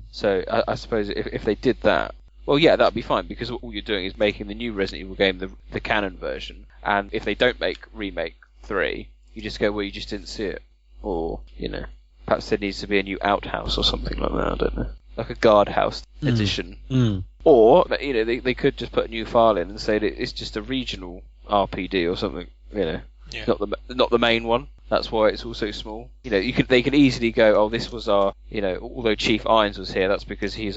So I suppose if they did that, well, yeah, that'd be fine, because all you're doing is making the new Resident Evil game the canon version. And if they don't make Remake 3, you just go, well, you just didn't see it. Or, perhaps there needs to be a new outhouse or something like that, I don't know. Like a guardhouse edition. Or, they could just put a new file in and say that it's just a regional RPD or something, not the main one. That's why it's also small. They can easily go, oh, this was our, although Chief Irons was here, that's because he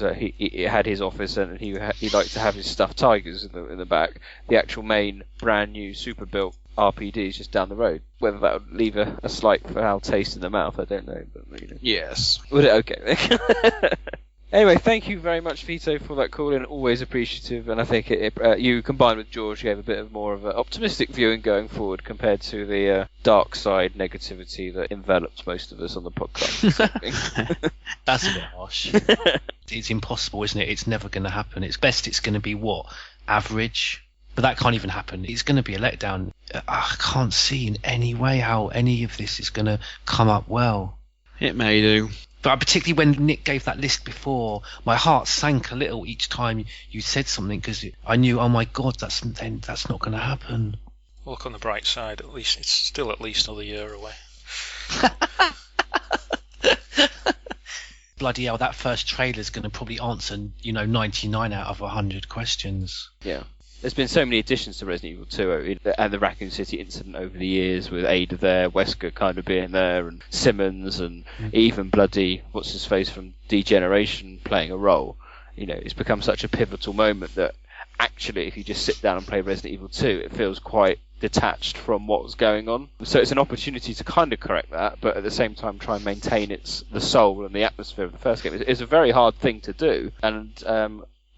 had his office and he liked to have his stuffed tigers in the back. The actual main, brand new, super built RPD is just down the road. Whether that would leave a slight foul taste in the mouth, I don't know. But yes. Would it? Okay. Anyway, thank you very much, Vito, for that call-in. Always appreciative, and I think you combined with George gave a bit of more of an optimistic viewing going forward compared to the dark side negativity that envelops most of us on the podcast. That's a bit harsh. It's impossible, isn't it? It's never going to happen. It's going to be what? Average? But that can't even happen. It's going to be a letdown. I can't see in any way how any of this is going to come up well. It may do. But particularly when Nick gave that list before, my heart sank a little each time you said something, because I knew, oh my God, that's not going to happen. Look on the bright side, at least it's still at least another year away. Bloody hell, that first trailer's going to probably answer, 99 out of 100 questions. Yeah. There's been so many additions to Resident Evil 2 and the Raccoon City incident over the years, with Ada there, Wesker kind of being there, and Simmons, and even bloody what's-his-face from Degeneration playing a role. It's become such a pivotal moment that actually, if you just sit down and play Resident Evil 2, it feels quite detached from what was going on. So it's an opportunity to kind of correct that, but at the same time try and maintain the soul and the atmosphere of the first game. It's a very hard thing to do, and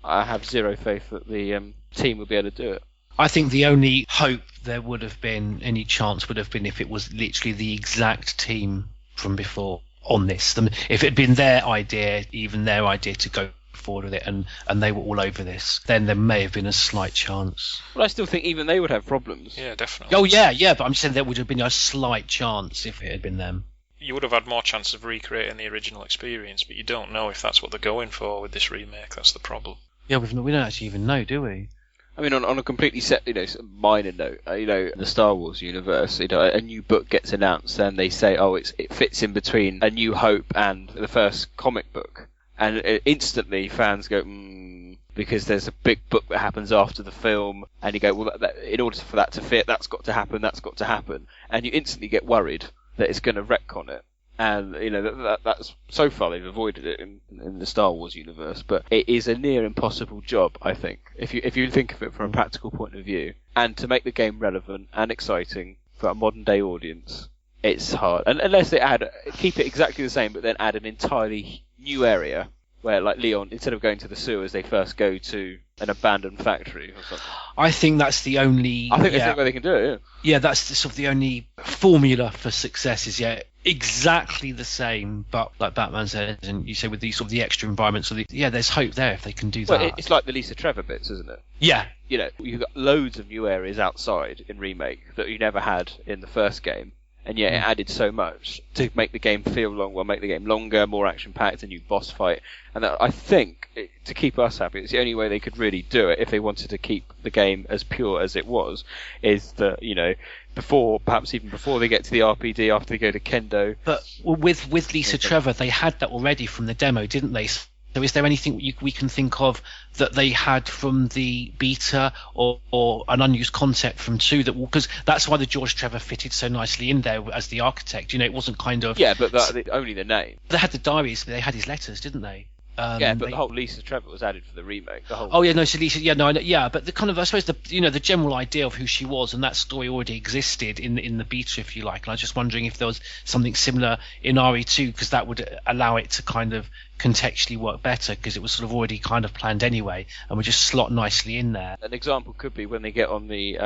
I have zero faith that the team will be able to do it. I think the only hope any chance would have been if it was literally the exact team from before. on this. If it had been their idea, even their idea to go forward with it, and they were all over this, then there may have been a slight chance. Well, I still think even they would have problems. Yeah, definitely. Oh yeah, but I'm just saying there would have been a slight chance if it had been them. You would have had more chance of recreating the original experience, but you don't know if that's what they're going for with this remake. That's the problem. Yeah, we don't actually even know, do we? I mean, on a completely minor note, in the Star Wars universe, a new book gets announced and they say, it fits in between A New Hope and the first comic book. And instantly fans go, because there's a big book that happens after the film, and you go, well, in order for that to fit, that's got to happen. And you instantly get worried that it's going to retcon it. And, that's so far they've avoided it in the Star Wars universe, but it is a near impossible job, I think, if you think of it from a practical point of view. And to make the game relevant and exciting for a modern day audience, it's hard. And unless they keep it exactly the same, but then add an entirely new area where, like Leon, instead of going to the sewers, they first go to an abandoned factory or something. I think that's the only. I think that's the way they can do it. Yeah, that's sort of the only formula for success. Is exactly the same, but like Batman says, and you say with these sort of the extra environments, there's hope there if they can do that. Well, it's like the Lisa Trevor bits, isn't it? Yeah. You've got loads of new areas outside in Remake that you never had in the first game. And yet it added so much to make the game feel make the game longer, more action-packed, a new boss fight. And I think, to keep us happy, it's the only way they could really do it if they wanted to keep the game as pure as it was, is that, perhaps even before they get to the RPD, after they go to Kendo. But with Lisa Trevor, they had that already from the demo, didn't they? So is there anything we can think of that they had from the beta or an unused concept from 2 because that's why the George Trevor fitted so nicely in there as the architect. It wasn't kind of... Yeah, but only the name. They had the diaries, they had his letters, didn't they? The whole Lisa Trevor was added for the remake. So Lisa, but the kind of, I suppose, the general idea of who she was and that story already existed in the beta, if you like. And I was just wondering if there was something similar in RE2, because that would allow it to kind of contextually work better, because it was sort of already kind of planned anyway, and would just slot nicely in there. An example could be when they get on the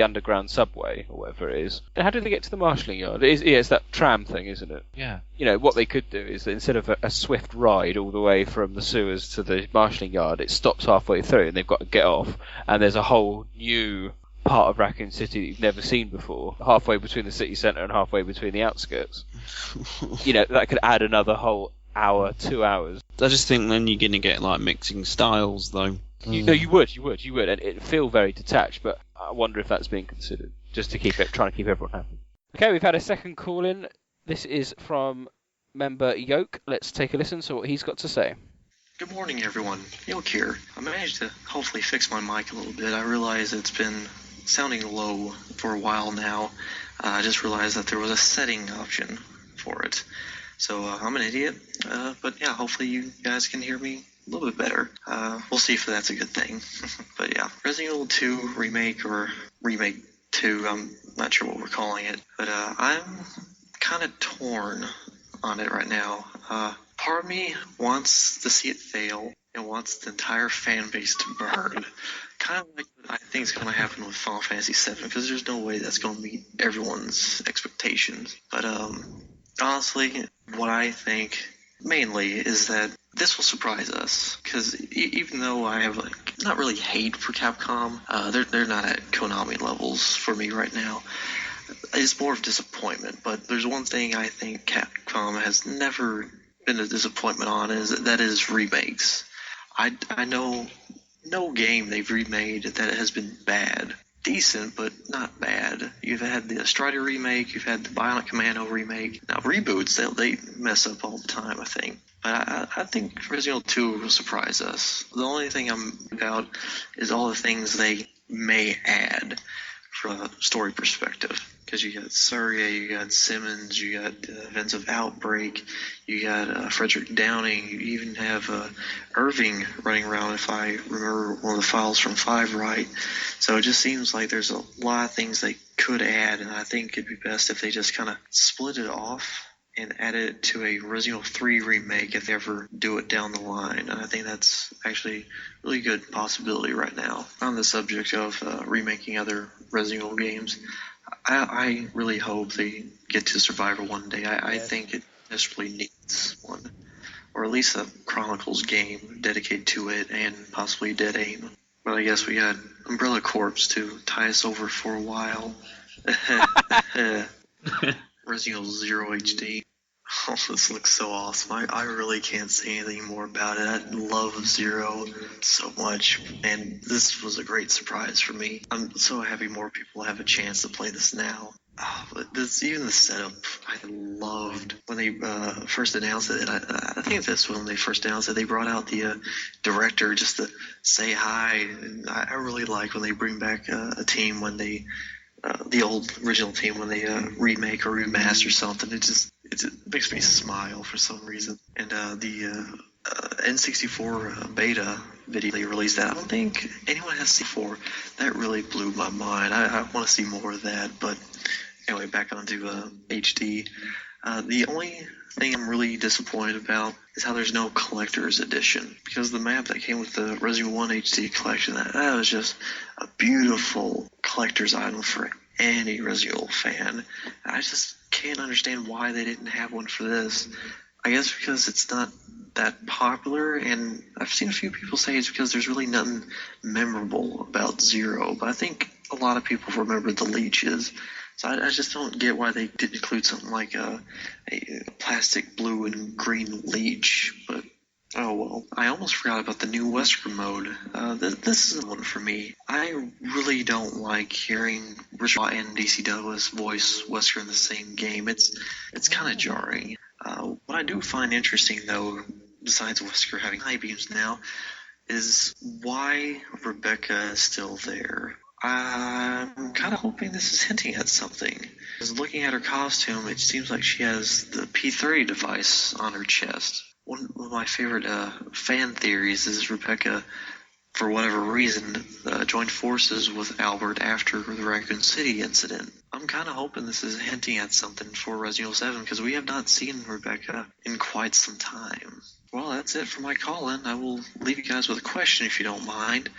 underground subway or whatever it is. How do they get to the marshalling yard? It's that tram thing, isn't it? Yeah. What they could do is that instead of a swift ride all the way from the sewers to the marshalling yard, it stops halfway through and they've got to get off, and there's a whole new part of Raccoon City that you've never seen before, halfway between the city centre and halfway between the outskirts. That could add another whole hour, 2 hours. I just think then you're going to get like mixing styles, though. You would, and it'd feel very detached. But I wonder if that's being considered, just to trying to keep everyone happy. Okay, we've had a second call in. This is from member Yoke. Let's take a listen to what he's got to say. Good morning, everyone. Yoke here. I managed to hopefully fix my mic a little bit. I realize it's been sounding low for a while now. I just realized that there was a setting option for it. So I'm an idiot, but yeah, hopefully you guys can hear me a little bit better. We'll see if that's a good thing. But yeah, Resident Evil 2 Remake or Remake 2, I'm not sure what we're calling it. But I'm kind of torn on it right now. Part of me wants to see it fail and wants the entire fan base to burn. Kind of like what I think is going to happen with Final Fantasy VII, because there's no way that's going to meet everyone's expectations. But honestly, what I think mainly is that this will surprise us, because even though I have not really hate for Capcom, they're not at Konami levels for me right now. It's more of disappointment. But there's one thing I think Capcom has never been a disappointment on, that is remakes. I know no game they've remade that has been bad. Decent, but not bad. You've had the Strider remake, you've had the Bionic Commando remake. Now reboots, they mess up all the time, I think. But I think Resident Evil 2 will surprise us. The only thing I'm about is all the things they may add from a story perspective. Because you got Surya, you got Simmons, you got events of Outbreak, you got Frederick Downing, you even have Irving running around, if I remember one of the files from 5 right. So it just seems like there's a lot of things they could add, and I think it'd be best if they just kind of split it off and add it to a Resident Evil 3 remake if they ever do it down the line. And I think that's actually a really good possibility right now. On the subject of remaking other Resident Evil games, I really hope they get to Survivor one day. I think desperately needs one, or at least a Chronicles game dedicated to it, and possibly Dead Aim. But I guess we got Umbrella Corps to tie us over for a while. Resident Evil 0 HD. Oh, this looks so awesome. I really can't say anything more about it. I love Zero so much, and this was a great surprise for me. I'm so happy more people have a chance to play this now. Oh, but even the setup, I loved when they first announced it. I think that's when they first announced it. They brought out the director just to say hi. And I really like when they bring back a team when they the old original team when they remake or remaster something. It makes me smile for some reason. And the N64 beta video they released that, I don't think anyone has seen before. That really blew my mind. I want to see more of that. But anyway, back onto HD. The only thing I'm really disappointed about is how there's no collector's edition, because the map that came with the Resident Evil 1 HD collection, that was just a beautiful collector's item for any Resident Evil fan. I just can't understand why they didn't have one for this. I guess because it's not that popular, and I've seen a few people say it's because there's really nothing memorable about Zero, but I think a lot of people remember the leeches. So I just don't get why they didn't include something like a plastic blue and green leech. But oh well. I almost forgot about the new Wesker mode. This is one for me. I really don't like hearing Richard and DC Douglas voice Wesker in the same game. It's kind of jarring. What I do find interesting, though, besides Wesker having high beams now, is why Rebecca is still there. I'm kind of hoping this is hinting at something. Because looking at her costume, it seems like she has the P30 device on her chest. One of my favorite fan theories is Rebecca, for whatever reason, joined forces with Albert after the Raccoon City incident. I'm kind of hoping this is hinting at something for Resident Evil 7, because we have not seen Rebecca in quite some time. Well, that's it for my call-in. I will leave you guys with a question if you don't mind.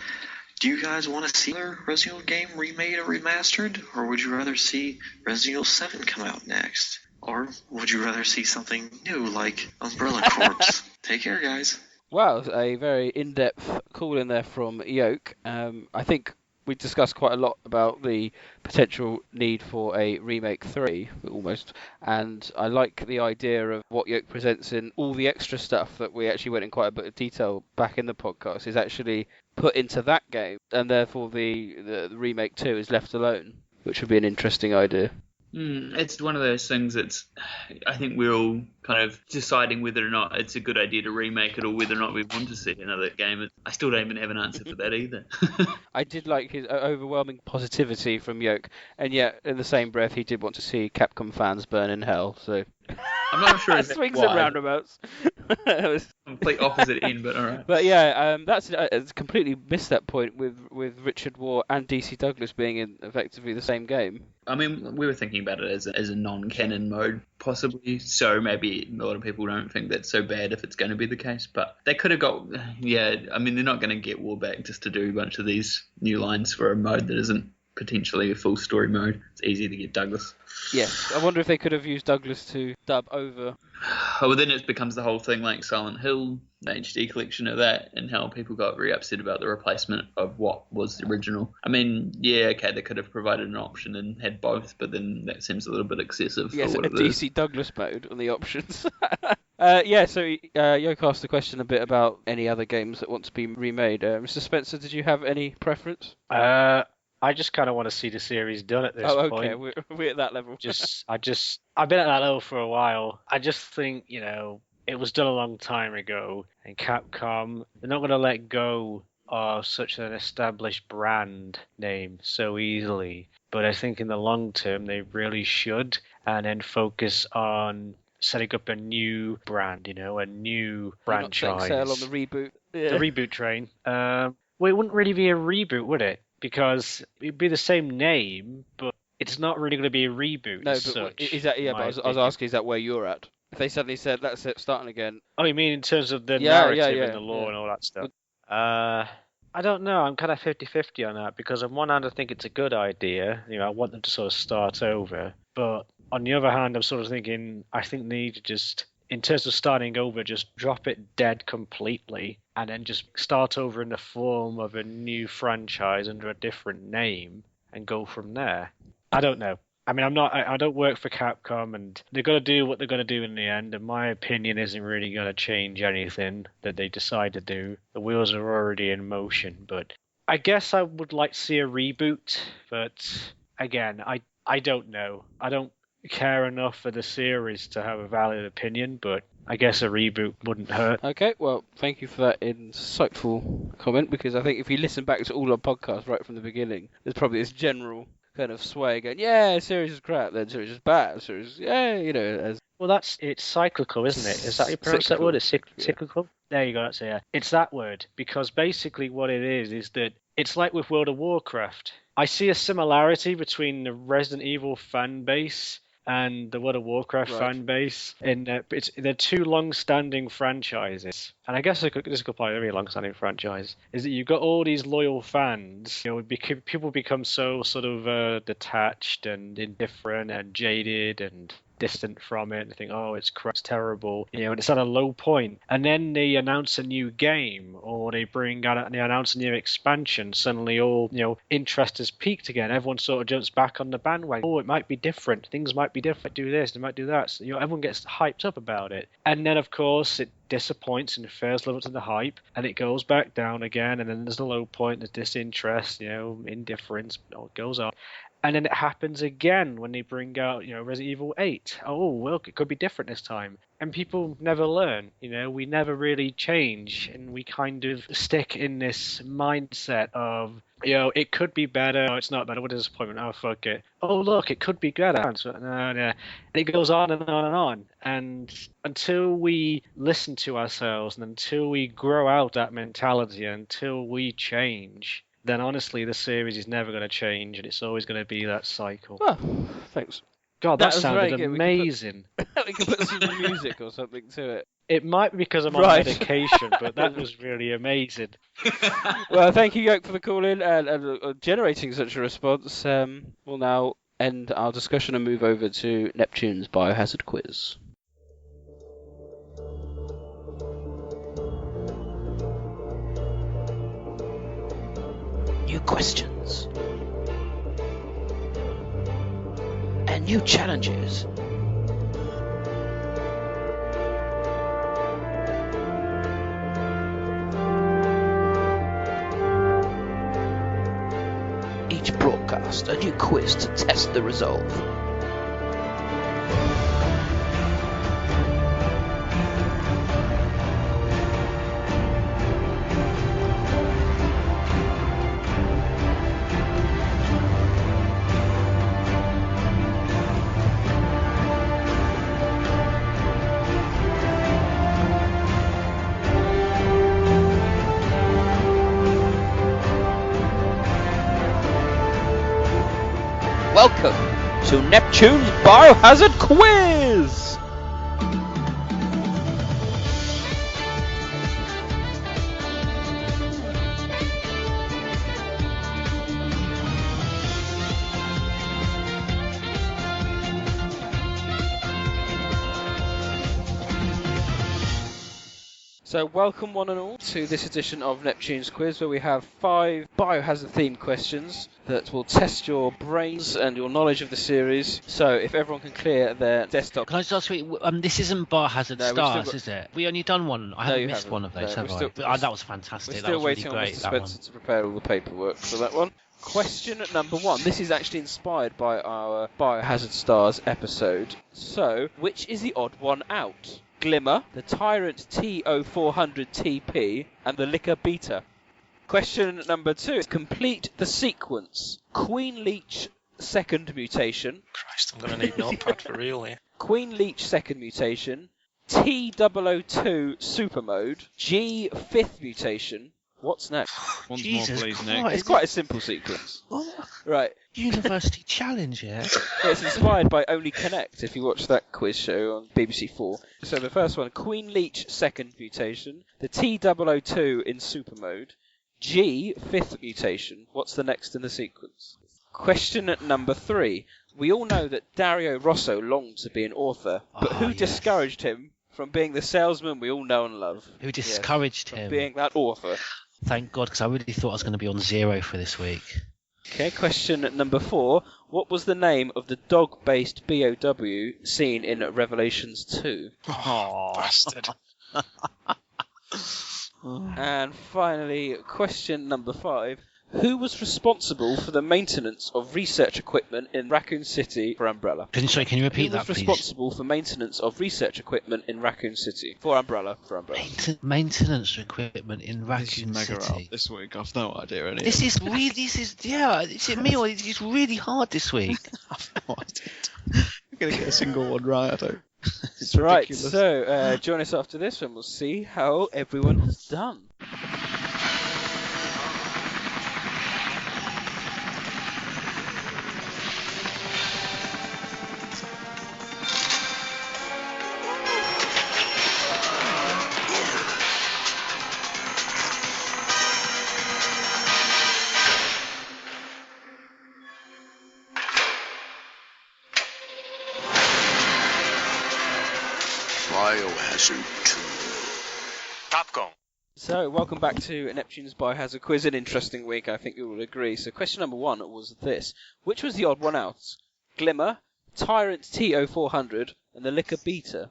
Do you guys want to see another Resident Evil game remade or remastered? Or would you rather see Resident Evil 7 come out next? Or would you rather see something new like Umbrella Corps? Take care, guys. Wow, a very in-depth call in there from Yoke. I think we discussed quite a lot about the potential need for a Remake 3, almost, and I like the idea of what Yoke presents in all the extra stuff that we actually went in quite a bit of detail back in the podcast is actually put into that game, and therefore the Remake 2 is left alone, which would be an interesting idea. It's one of those things that's, I think we're all kind of deciding whether or not it's a good idea to remake it or whether or not we want to see another game. I still don't even have an answer for that either. I did like his overwhelming positivity from Yoke, and yet in the same breath he did want to see Capcom fans burn in hell, so... I'm not sure it's swings and roundabouts. Complete opposite end, but alright. But yeah, that's it's completely missed that point with Richard War and DC Douglas being in effectively the same game. I mean, we were thinking about it as a non-canon mode, possibly. So maybe a lot of people don't think that's so bad if it's going to be the case. But they could have got, yeah. I mean, they're not going to get War back just to do a bunch of these new lines for a mode that isn't potentially a full story mode. It's easy to get Douglas. Yes, I wonder if they could have used Douglas to dub over. Well, then it becomes the whole thing like Silent Hill, the HD collection of that, and how people got very upset about the replacement of what was the original. I mean, yeah, okay, they could have provided an option and had both, but then that seems a little bit excessive. Yes, for what a DC Douglas mode on the options. Yeah, so Yoke asked the question a bit about any other games that want to be remade. Mr. Spencer, did you have any preference? I just kind of want to see the series done at this point. Oh, okay, we're at that level. I've been at that level for a while. I just think, it was done a long time ago, and Capcom, they're not going to let go of such an established brand name so easily. But I think in the long term, they really should, and then focus on setting up a new brand, a new franchise. Sail on the reboot. Yeah. The reboot train. Well, it wouldn't really be a reboot, would it? Because it'd be the same name, but it's not really going to be a reboot. No, as but such, is that? Yeah, but I was asking, is that where you're at? If they suddenly said, "Let's starting again." Oh, you mean in terms of the narrative and the lore and all that stuff? I don't know. I'm kind of 50-50 on that, because on one hand I think it's a good idea. I want them to sort of start over, but on the other hand, I'm sort of thinking, I think they need to just, in terms of starting over, just drop it dead completely and then just start over in the form of a new franchise under a different name and go from there. I don't know. I mean, I don't work for Capcom, and they're going to do what they're going to do in the end, and my opinion isn't really going to change anything that they decide to do. The wheels are already in motion, but I guess I would like to see a reboot, but again, I don't know. I don't care enough for the series to have a valid opinion, but I guess a reboot wouldn't hurt. Okay, well, thank you for that insightful comment, because I think if you listen back to all our podcasts right from the beginning, there's probably this general kind of sway going, yeah, series is crap, then series is bad, series, yeah, as... Well, it's cyclical, isn't it? Is that how you pronounce that word? It's cyclical? Yeah. There you go, that's it, yeah. It's that word, because basically what it is that it's like with World of Warcraft. I see a similarity between the Resident Evil fan base and the World of Warcraft fan base. They're two long-standing franchises, and I guess this could apply to every long-standing franchise. Is that you've got all these loyal fans? People become so sort of detached and indifferent and jaded and distant from it and think, oh, it's terrible, and it's at a low point. And then they announce a new game, or they announce a new expansion. Suddenly, all interest is peaked again. Everyone sort of jumps back on the bandwagon. Oh, it might be different. Things might be different. Do this. They might do that. So, everyone gets hyped up about it. And then, of course, it disappoints and fails to live up to the hype, and it goes back down again. And then there's a low point. There's disinterest. Indifference. It goes up. And then it happens again when they bring out, Resident Evil 8. Oh, well, it could be different this time. And people never learn, we never really change. And we kind of stick in this mindset of, it could be better. No, it's not better. What a disappointment. Oh, fuck it. Oh, look, it could be better. No. And it goes on and on and on. And until we listen to ourselves and until we grow out that mentality, until we change, then honestly the series is never going to change, and it's always going to be that cycle. Well, thanks. God, that sounded amazing. We can put some music or something to it. It might be because I'm on medication, but that was really amazing. Well, thank you, Yoke, for the call in and generating such a response. We'll now end our discussion and move over to Neptune's Biohazard quiz. New questions and new challenges. Each broadcast a new quiz to test the resolve. Welcome to Neptune's Biohazard Quiz! So welcome one and all to this edition of Neptune's Quiz, where we have 5 biohazard themed questions that will test your brains and your knowledge of the series. So if everyone can clear their desktop. Can I just ask you, this isn't Biohazard Stars, is it? We only done one. I haven't missed one of those, have I? That was fantastic. We're still waiting on Mr. Spencer to prepare all the paperwork for that one. Question number 1. This is actually inspired by our Biohazard Stars episode. So, which is the odd one out? Glimmer, the Tyrant TO400TP, and the Licker Beta. Question number 2. Complete the sequence. Queen Leech second mutation. Christ, I'm going to need Notepad for real here. Queen Leech second mutation. T002 super mode. G fifth mutation. What's next? Once more, please, Nick. It's quite a simple sequence. Right. University Challenge, yeah? It's inspired by Only Connect, if you watch that quiz show on BBC 4. So the first one, Queen Leech second mutation, the T002 in super mode, G fifth mutation. What's the next in the sequence? Question number 3. We all know that Dario Rosso longed to be an author, but who discouraged him from being the salesman we all know and love? Who discouraged him? From being that author. Thank God, because I really thought I was going to be on 0 for this week. Okay, question number 4. What was the name of the dog-based BOW seen in Revelations 2? Oh, bastard. And finally, question number 5. Who was responsible for the maintenance of research equipment in Raccoon City for Umbrella? Can you repeat that, please? Who was responsible for maintenance of research equipment in Raccoon City for Umbrella? Maintenance equipment in Raccoon City. This week, I've no idea. Is it me or it's really hard this week? I've no idea. I'm going to get a single one right, I don't. It's right, ridiculous. So join us after this and we'll see how everyone has done. So, welcome back to Neptune's Biohazard Quiz, an interesting week, I think you will agree. So, question number 1 was this. Which was the odd one out? Glimmer, Tyrant TO400, and the Liquor Beta.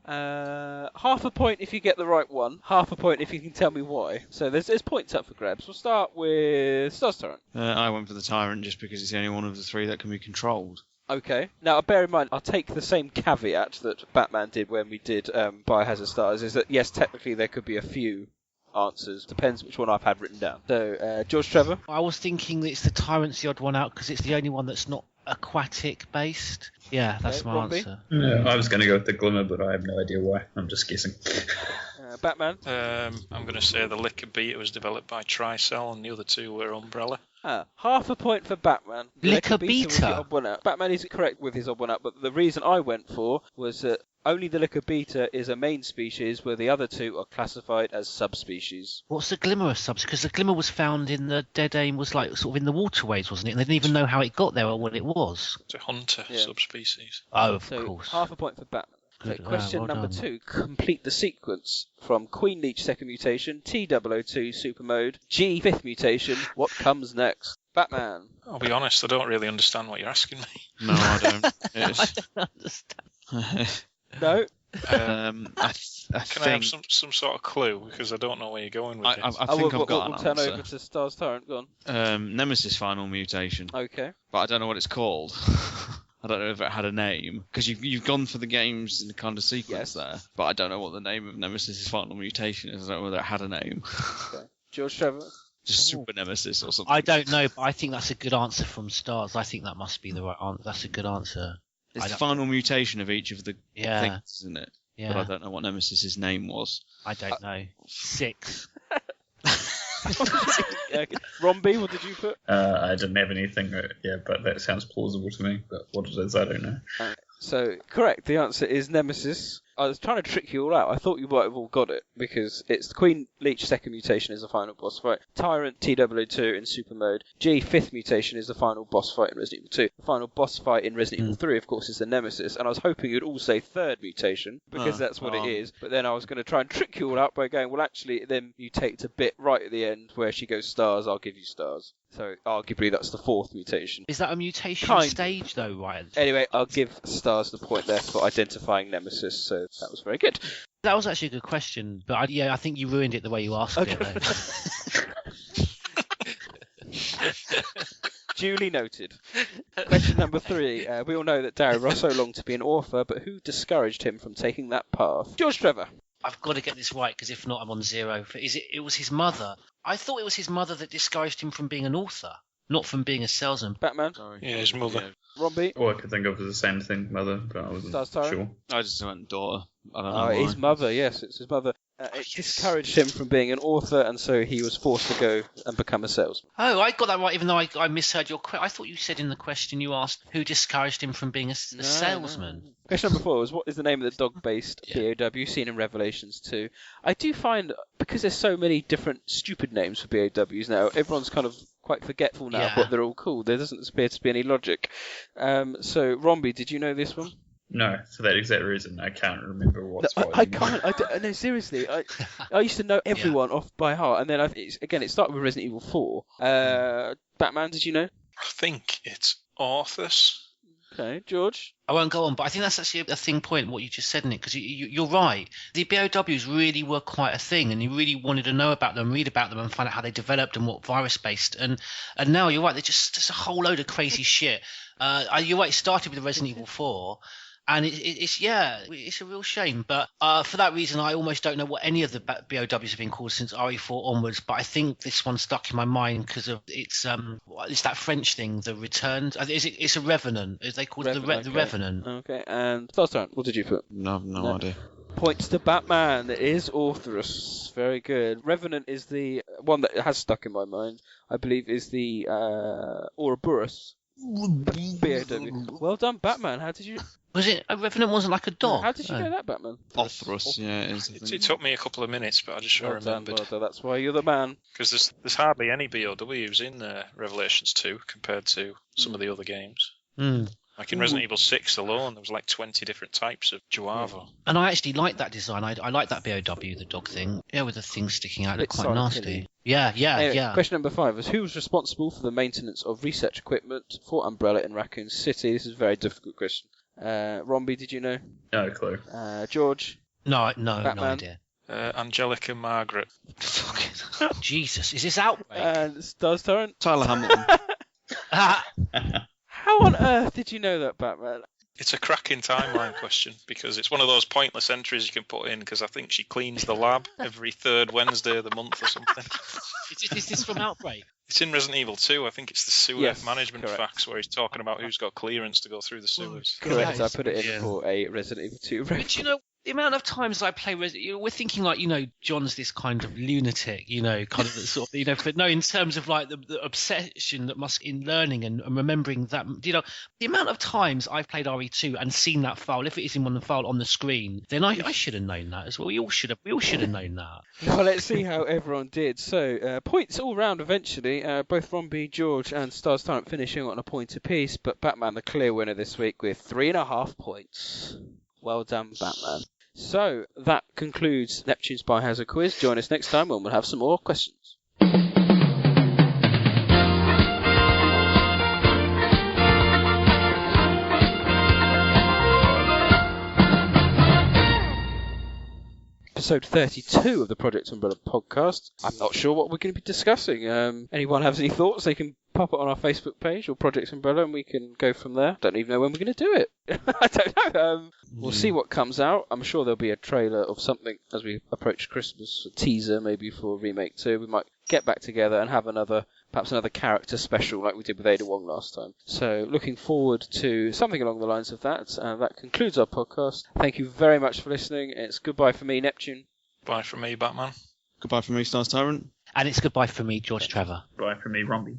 Half a point if you get the right one, half a point if you can tell me why. So, there's points up for grabs. We'll start with Stars Tyrant. I went for the Tyrant just because it's the only one of the 3 that can be controlled. Okay. Now, bear in mind, I'll take the same caveat that Batman did when we did Biohazard Stars, is that, yes, technically there could be a few answers. Depends which one I've had written down. So, George Trevor? I was thinking that it's the Tyrant's the odd one out because it's the only one that's not aquatic-based. Yeah, that's my answer. Yeah, I was going to go with the Glimmer, but I have no idea why. I'm just guessing. Batman? I'm going to say the Liquor Beta was developed by Tricell and the other 2 were Umbrella. Half a point for Batman. Liquor Beta? Batman is correct with his odd one out, but the reason I went for was that only the Liquor Beta is a main species, where the other 2 are classified as subspecies. What's the Glimmer of subs? Because the Glimmer was found in the Dead Aim, was like sort of in the waterways, wasn't it? And they didn't even know how it got there or what it was. It's a hunter subspecies. Oh, of course. Half a point for Batman. Okay, question number 2. Complete the sequence from Queen Leech second mutation, T002 super mode, G fifth mutation. What comes next? Batman. I'll be honest, I don't really understand what you're asking me. No, I don't. I don't understand. No. Can I have some sort of clue, because I don't know where you're going with this. I think I've got an answer. We'll turn over to Stars Tyrant. Go on. Nemesis final mutation. Okay. But I don't know what it's called. I don't know if it had a name, because you've gone for the games in the kind of sequence there, but I don't know what the name of Nemesis' final mutation is. I don't know whether it had a name. Okay. George Trevor? Just Super Nemesis or something. I don't know, but I think that's a good answer from Stars. I think that must be the right answer. That's a good answer. It's the final mutation of each of the things, isn't it? Yeah. But I don't know what Nemesis' name was. I don't know. 6. Romby, what did you put? I didn't have anything, but that sounds plausible to me. But what it is, I don't know. So, correct. The answer is Nemesis. I was trying to trick you all out. I thought you might have all got it, because it's the Queen Leech second mutation is the final boss fight, Tyrant TW2 in super mode, G fifth mutation is the final boss fight in Resident Evil 2. The final boss fight in Resident Evil 3, of course, is the Nemesis, and I was hoping you'd all say third mutation, because that's what it is, but then I was going to try and trick you all out by going, well, actually, then mutate a bit right at the end where she goes stars, I'll give you stars. So, arguably, that's the fourth mutation. Is that a mutation stage, though, Ryan? Anyway, I'll give Stars the point there for identifying Nemesis, so that was very good. That was actually a good question, but I think you ruined it the way you asked it, though. Duly noted. Question number 3. We all know that Dario Rosso longed to be an author, but who discouraged him from taking that path? George Trevor. I've got to get this right, because if not, I'm on 0. It was his mother. I thought it was his mother that discouraged him from being an author, not from being a salesman. Batman? Sorry. Yeah, his mother. Robbie? All I could think of was the same thing, mother, but I wasn't sure. I just went daughter. I don't know why. His mother, yes, it's his mother. It discouraged him from being an author, and so he was forced to go and become a salesman. Oh, I got that right, even though I misheard your question. I thought you said in the question you asked who discouraged him from being a salesman. No. Question number 4 was, what is the name of the dog-based BOW seen in Revelations 2? I do find, because there's so many different stupid names for BOWs now, everyone's kind of quite forgetful now Yeah. of what they're all called. There doesn't appear to be any logic. So, Romby, did you know this one? No, for that exact reason, I can't remember what's what. I can't. No, seriously. I used to know everyone off by heart, and then it started with Resident Evil 4. Batman, did you know? I think it's Arthas. Okay, George. I won't go on, but I think that's actually a thing point, what you just said, Nick, because you're right. The BOWs really were quite a thing, and you really wanted to know about them, read about them, and find out how they developed and what virus-based. And now, you're right, they're just a whole load of crazy shit. You're right, it started with Resident Evil 4, and it's a real shame. But for that reason, I almost don't know what any of the BOWs have been called since RE4 onwards. But I think this one stuck in my mind because of it's that French thing, the Returned. It's a Revenant. They called it the Revenant. Okay, and last time, what did you put? No idea. Points to Batman. It is Arthas. Very good. Revenant is the one that has stuck in my mind. I believe is the Ouroboros. BOW. Well done, Batman. How did you? Was it a Revenant? Wasn't like a dog. How did you know that, Batman? Arthas, yeah, it is. It took me a couple of minutes, but I just remembered. Well done, that's why you're the man. Because there's hardly any BOWs in Revelations 2 compared to some of the other games. Like in Resident Evil 6 alone, there was like 20 different types of Juavo. And I actually like that design. I like that BOW, the dog thing. Yeah, with the things sticking out, look quite nasty. Yeah. Anyway, question number 5 was who was responsible for the maintenance of research equipment for Umbrella in Raccoon City? This is a very difficult question. Romby, did you know? No clue. George? No Batman? idea. Angelica Margaret. Fucking Jesus, is this Outbreak? And Stars Torrent? Tyler Hamilton. How on earth did you know that, Batman? It's a cracking timeline question because it's one of those pointless entries you can put in because I think she cleans the lab every third Wednesday of the month or something. Is this from Outbreak? It's in Resident Evil 2. I think it's the sewer management facts where he's talking about who's got clearance to go through the sewers. Correct, I put it in for a Resident Evil 2 reference. But you know, the amount of times I play Resident, we're thinking like, John's this kind of lunatic, kind of sort of, but no, in terms of like the obsession that must in learning and remembering that, the amount of times I've played RE2 and seen that file, if it is in one file on the screen, then I should have known that as well. We all should have known that. Well, let's see how everyone did. So, points all round eventually. Both Romby, George, and Stars Torrent finishing on a point apiece, but Batman the clear winner this week with 3.5 points. Well done, Batman. So, that concludes Neptune's Biohazard quiz. Join us next time when we'll have some more questions. Episode 32 of the Project Umbrella podcast. I'm not sure what we're going to be discussing. Anyone has any thoughts, they can pop it on our Facebook page or Project Umbrella and we can go from there. Don't even know when we're going to do it. I don't know. We'll see what comes out. I'm sure there'll be a trailer of something as we approach Christmas, a teaser maybe for Remake 2. We might get back together and have perhaps another character special like we did with Ada Wong last time. So looking forward to something along the lines of that. That concludes our podcast. Thank you very much for listening. It's goodbye from me, Neptune. Bye from me, Batman. Goodbye from me, Stars Tyrant. And it's goodbye from me, George Trevor. Bye from me, Romby.